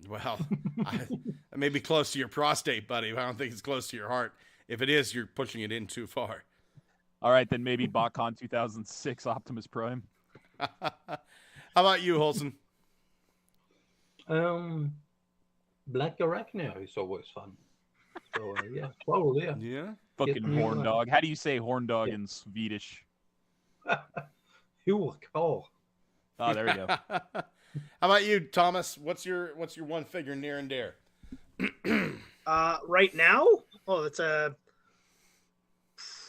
Well, it may be close to your prostate, buddy, but I don't think it's close to your heart. If it is, you're pushing it in too far. All right, then maybe BotCon 2006 Optimus Prime. How about you, Holson? Black Arachnia is always fun. So yeah, probably yeah. Yeah. Fucking horn dog. How do you say horn dog in Swedish? Hurkar. Oh, there we go. How about you, Thomas? What's your one figure near and dear? Right now, it's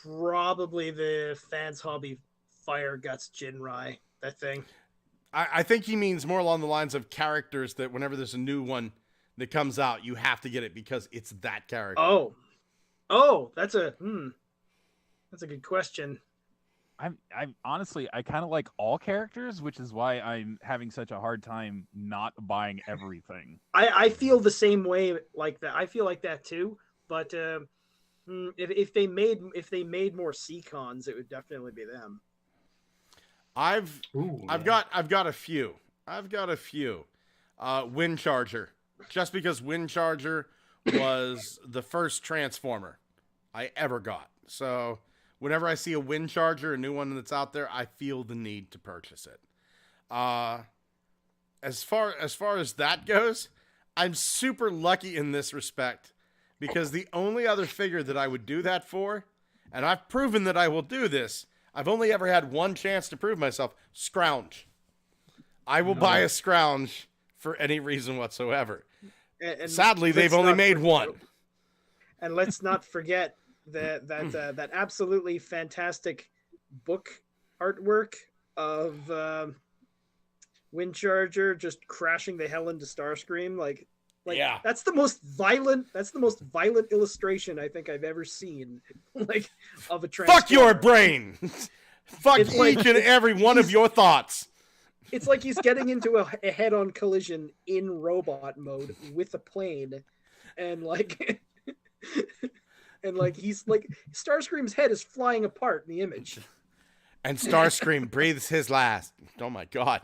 probably the Fans Hobby Fire Guts Jinrai. That thing. I think he means more along the lines of characters that whenever there's a new one that comes out, you have to get it because it's that character. Oh, that's a good question. I'm honestly, I kind of like all characters, which is why I'm having such a hard time not buying everything. I feel the same way like that. I feel like that too. But if they made more C-cons, it would definitely be them. I've got a few. Wind Charger, just because Wind Charger was the first Transformer I ever got. So whenever I see a Wind Charger, a new one that's out there, I feel the need to purchase it. As far as that goes, I'm super lucky in this respect because the only other figure that I would do that for, and I've proven that I will do this, I've only ever had one chance to prove myself, Scrounge. I will buy a Scrounge for any reason whatsoever. And sadly, they've only made one. And let's not forget that absolutely fantastic book artwork of Wind Charger just crashing the hell into Starscream. Like yeah. That's the most violent illustration I think I've ever seen. Like of a Transformer. Fuck your brain. Fuck each and every one of your thoughts. It's like he's getting into a head-on collision in robot mode with a plane, and like he's like Starscream's head is flying apart in the image. And Starscream breathes his last. Oh my god.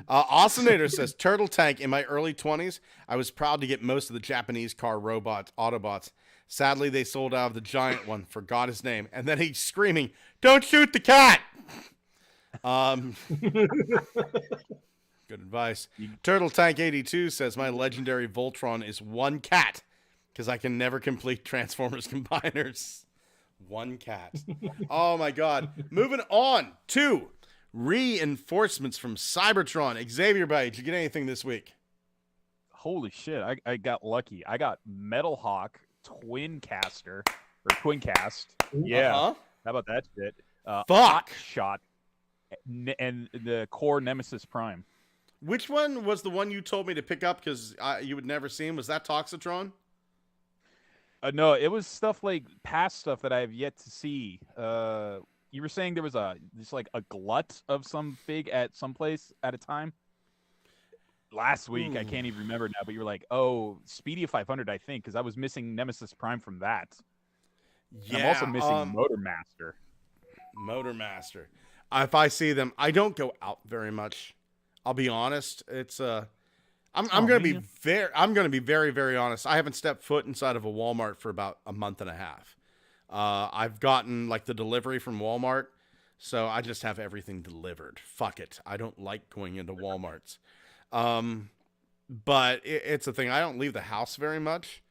Oscinator says, Turtle Tank, in my early 20s, I was proud to get most of the Japanese car robots, Autobots. Sadly, they sold out of the giant one, forgot his name. And then he's screaming, don't shoot the cat! Good advice. Turtle Tank 82 says, my legendary Voltron is one cat, because I can never complete Transformers combiners. One cat. Oh my god. Moving on to reinforcements from Cybertron. Xavier, did you get anything this week? Holy shit, I got lucky. I got Metal Hawk Twin Cast. Yeah. How about that shit? Hot Shot and the core Nemesis Prime. Which one was the one you told me to pick up because you would never see him? Was that Toxitron? No, it was stuff like past stuff that I have yet to see. You were saying there was just like a glut of some fig at some place at a time. Last week, I can't even remember now, but you were like, "Oh, Speedia 500," I think, because I was missing Nemesis Prime from that. Yeah, I'm also missing Motor Master. If I see them, I don't go out very much. I'll be honest. It's I'm gonna be very, very honest. I haven't stepped foot inside of a Walmart for about a month and a half. I've gotten like the delivery from Walmart, so I just have everything delivered. Fuck it. I don't like going into Walmarts. But it's a thing. I don't leave the house very much.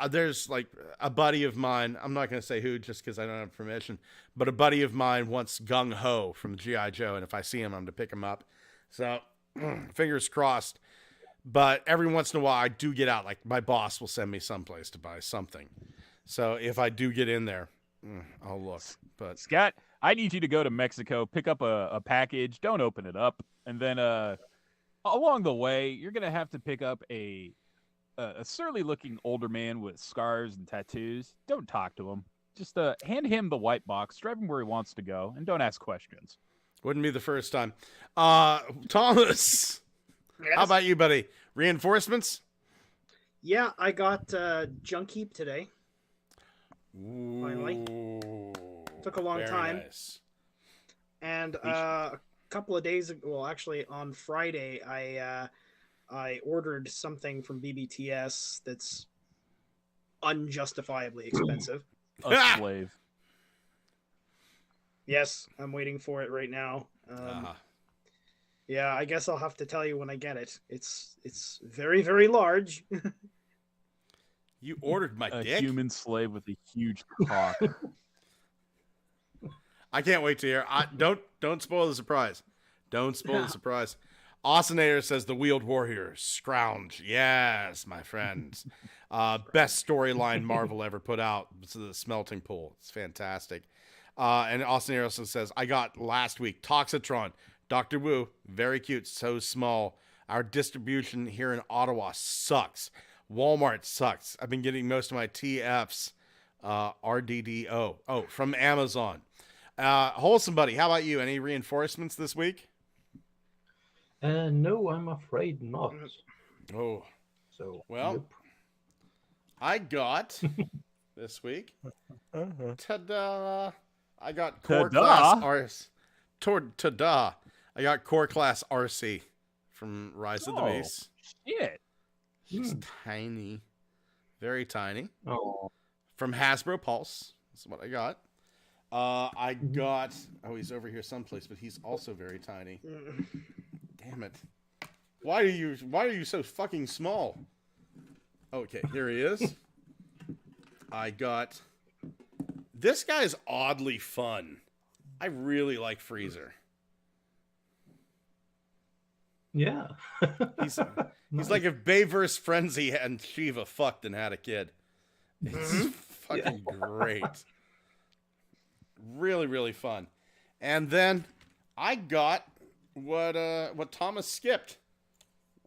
There's like a buddy of mine. I'm not going to say who just because I don't have permission, but a buddy of mine wants Gung Ho from G.I. Joe. And if I see him, I'm going to pick him up. So fingers crossed. But every once in a while I do get out. Like my boss will send me someplace to buy something. So if I do get in there, I'll look. But Scott, I need you to go to Mexico, pick up a package. Don't open it up, and then along the way, you're gonna have to pick up a surly-looking older man with scars and tattoos. Don't talk to him. Just hand him the white box, drive him where he wants to go, and don't ask questions. Wouldn't be the first time. Thomas, Yes. how about you, buddy? Reinforcements? Yeah, I got Junk Heap today. Finally. Took a long Very time. Nice. And a couple of days ago, well, actually on Friday, I ordered something from BBTS that's unjustifiably expensive. A slave. Yes, I'm waiting for it right now. Yeah, I guess I'll have to tell you when I get it. It's very, very large. You ordered my A dick? human slave with a huge cock. I can't wait to hear. Don't spoil the surprise. Don't spoil the surprise. Austinator says the Wheeled Warrior, Scrounge. Yes, my friends. Best storyline Marvel ever put out. It's the Smelting Pool. It's fantastic. And Austinator also says, I got last week Toxitron. Dr. Wu, very cute, so small. Our distribution here in Ottawa sucks. Walmart sucks. I've been getting most of my TFs, RDDO. Oh, from Amazon. Wholesome Buddy, how about you? Any reinforcements this week? No, I'm afraid not. Oh, So well, yep. I got this week. Ta-da! I got core Ta-da. class Ta-da! I got core class RC from Rise of the Oh. Beast. Shit. He's tiny, very tiny. Oh, From Hasbro Pulse. That's what I got. I got. Oh, he's over here someplace, but he's also very tiny. Damn it! Why are you so fucking small? Okay, here he is. I got. This guy's oddly fun. I really like Freezer. yeah. He's like if Bayverse Frenzy and Shiva fucked and had a kid. It's fucking great. Really, really fun. And then I got what Thomas skipped.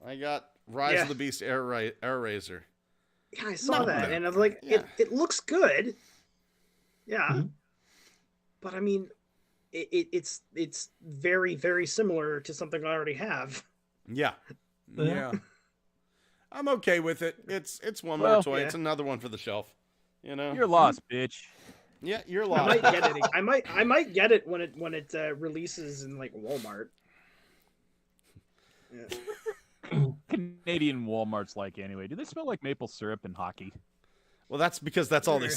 I got Rise of the Beast Air Razor. Yeah, I saw Not that, bad. and I'm like, Yeah. it looks good. Yeah, Mhm. but I mean, it's very, very similar to something I already have. Yeah. Yeah. Yeah. I'm okay with it. It's one Well, more toy. yeah. It's another one for the shelf. You know? You're lost, bitch. Yeah, you're I lost. might get it. I might get it when it releases in like Walmart. Yeah. Canadian Walmart's like anyway. Do they smell like maple syrup and hockey? Well, that's because that's all they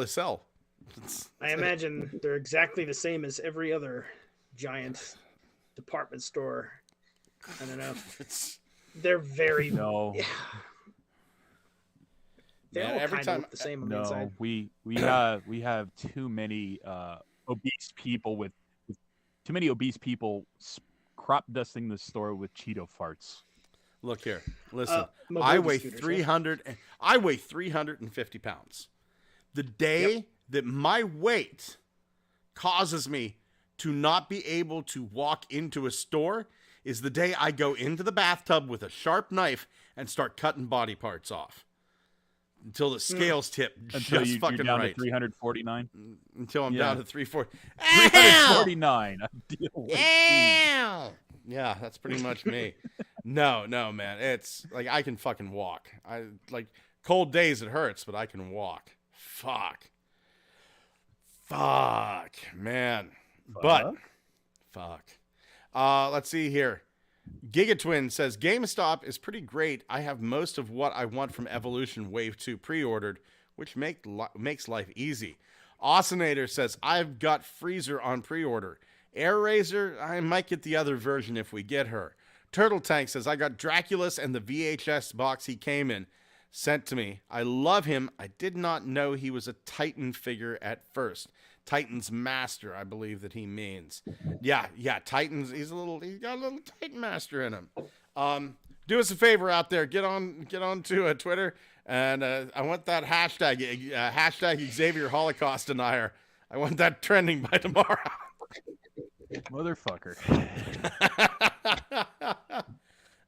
sell. I imagine they're exactly the same as every other giant department store. I don't know. They're very No. Yeah. They Man, all every kind time- of look the same on the No, inside. we have too many obese people with too many obese people crop dusting the store with Cheeto farts. Look here. Listen. Mobility I weigh scooters, 300. I weigh 350 pounds. The day that my weight causes me to not be able to walk into a store is the day I go into the bathtub with a sharp knife and start cutting body parts off until the scales tip Until just you're fucking down right. to 349. Until I'm Yeah. down to 340. 349. Ideal weight. Yeah, that's pretty much me. No, man. It's like I can fucking walk. I like cold days it hurts, but I can walk. Fuck, man. But fuck. Let's see here. Gigatwin says GameStop is pretty great. I have most of what I want from Evolution Wave 2 pre-ordered, which makes life easy. Oscinator says I've got Freezer on pre-order. Air Razor, I might get the other version if we get her. Turtle Tank says I got Draculus and the VHS box he came in sent to me. I love him. I did not know he was a Titan figure at first. Titan's master, I believe that he means. Yeah, Titans. He's got a little Titan master in him. do us a favor out there. Get on to Twitter, and I want that hashtag Xavier Holocaust denier. I want that trending by tomorrow. Motherfucker.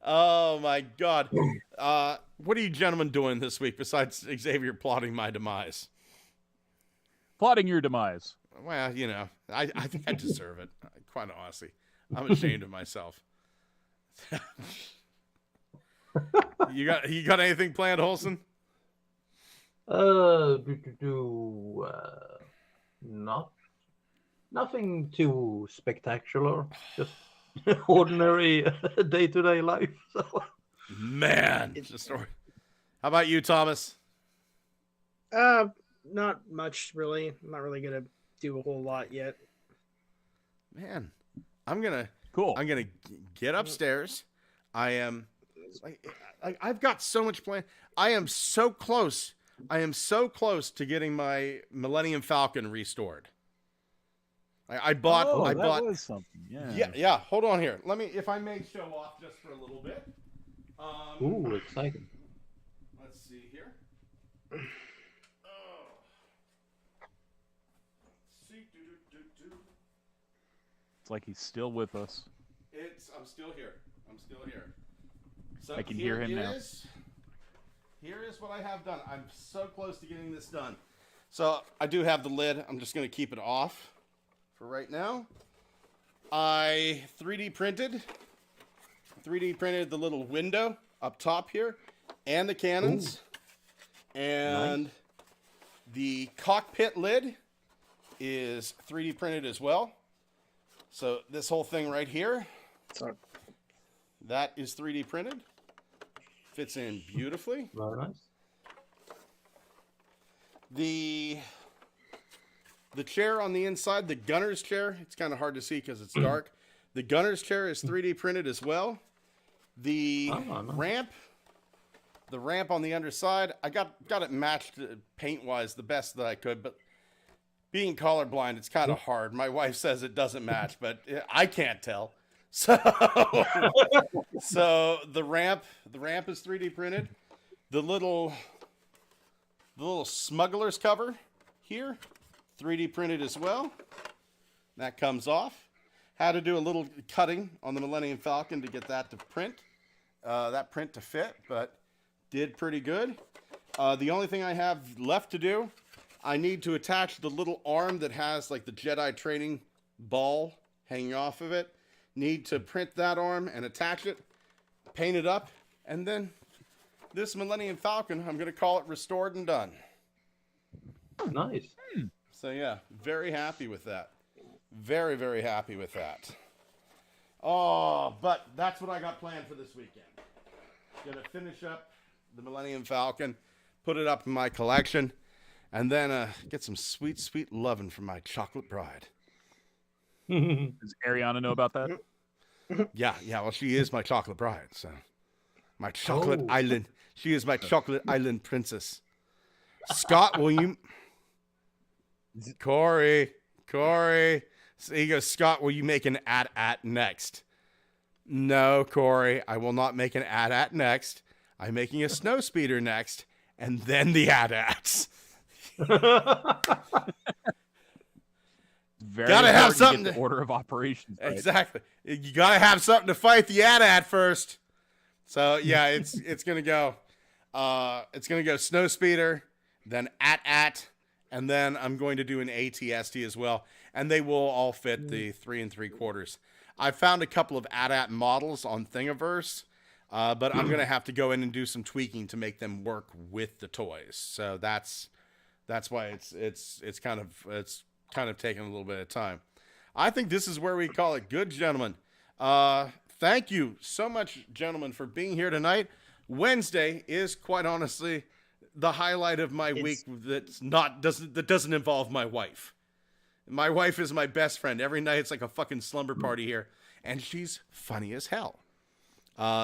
Oh my God. What are you gentlemen doing this week besides Xavier plotting my demise? Plotting your demise. Well, you know, I think I deserve it. Quite honestly, I'm ashamed of myself. You got anything planned, Holson? Nothing too spectacular. Just ordinary day-to-day life. So. Man, it's a story. How about you, Thomas? Not much really. I'm not really gonna do a whole lot yet. Man, I'm gonna Cool. I'm gonna get upstairs. I've got so much planned. I am so close to getting my Millennium Falcon restored. I bought. That was something. Yeah. Hold on here. If I may show off just for a little bit. Ooh, exciting. Let's see here. It's like he's still with us. I'm still here. So I can hear him now. Here is what I have done. I'm so close to getting this done. So I do have the lid. I'm just going to keep it off for right now. I 3D printed the little window up top here and the cannons. Ooh. And nice. The cockpit lid is 3D printed as well. So this whole thing right here, that is 3D printed. Fits in beautifully. Very nice. The chair on the inside, the gunner's chair, it's kind of hard to see because it's dark. The gunner's chair is 3D printed as well. The ramp on the underside, I got it matched paint-wise the best that I could, but being colorblind, it's kind of hard. My wife says it doesn't match, but I can't tell. So the ramp is 3D printed. The little smuggler's cover here, 3D printed as well. That comes off. Had to do a little cutting on the Millennium Falcon to get that to print. That print to fit, but did pretty good. The only thing I have left to do, I need to attach the little arm that has like the Jedi training ball hanging off of it. Need to print that arm and attach it, paint it up, and then this Millennium Falcon, I'm going to call it restored and done. Nice. So yeah, very happy with that. Very, very happy with that. Oh, but that's what I got planned for this weekend. Going to finish up the Millennium Falcon, put it up in my collection, and then get some sweet, sweet loving from my chocolate bride. Does Ariana know about that? Yeah. Well, she is my chocolate bride. So, my chocolate island. She is my chocolate island princess. Scott, will you? Corey. So he goes, Scott, will you make an at next? No, Corey, I will not make an at next. I'm making a snow speeder next, and then the at-ats. Gotta have something to order of operations. Right? Exactly. You gotta have something to fight the at first. So yeah, it's gonna go. It's gonna go snow speeder, then at, and then I'm going to do an ATST as well, and they will all fit the 3 3/4. I found a couple of at models on Thingiverse, but I'm gonna have to go in and do some tweaking to make them work with the toys. So that's why it's kind of taking a little bit of time. I think this is where we call it good, gentlemen. Thank you so much, gentlemen, for being here tonight. Wednesday is quite honestly the highlight of my week that doesn't involve my wife. My wife is my best friend. Every night it's like a fucking slumber party here, and she's funny as hell.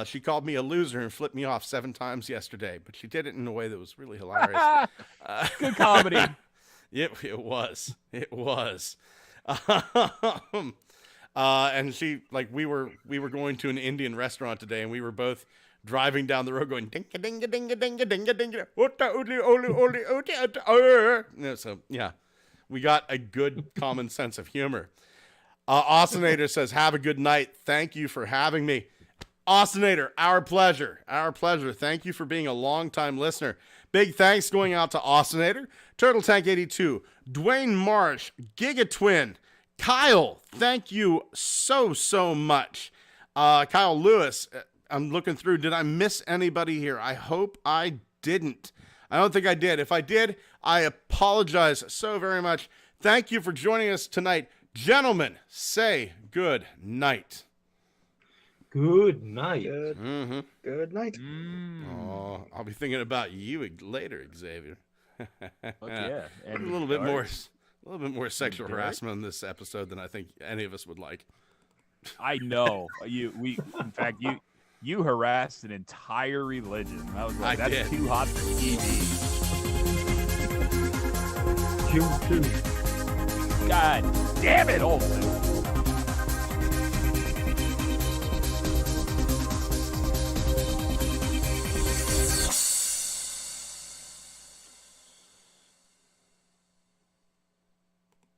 She called me a loser and flipped me off 7 times yesterday, but she did it in a way that was really hilarious. Good comedy. It was. And she, like, we were going to an Indian restaurant today, and we were both driving down the road going dinga dinga dinga dinga dinga dinga. Ota uli oli oli ota ota. So yeah, we got a good common sense of humor. Austinator says, "Have a good night. Thank you for having me." Austinator, our pleasure. Our pleasure. Thank you for being a long-time listener. Big thanks going out to Austinator, Turtle Tank 82, Dwayne Marsh, Gigatwin, Kyle. Thank you so much. Kyle Lewis, I'm looking through. Did I miss anybody here? I hope I didn't. I don't think I did. If I did, I apologize so very much. Thank you for joining us tonight. Gentlemen, say good night. Good night. Good night. Oh, I'll be thinking about you later, Xavier. Yeah, a little bit more sexual harassment in this episode than I think any of us would like. I know in fact you harassed an entire religion. I was like, that's too hot for TV. You too. God damn it, Olsen.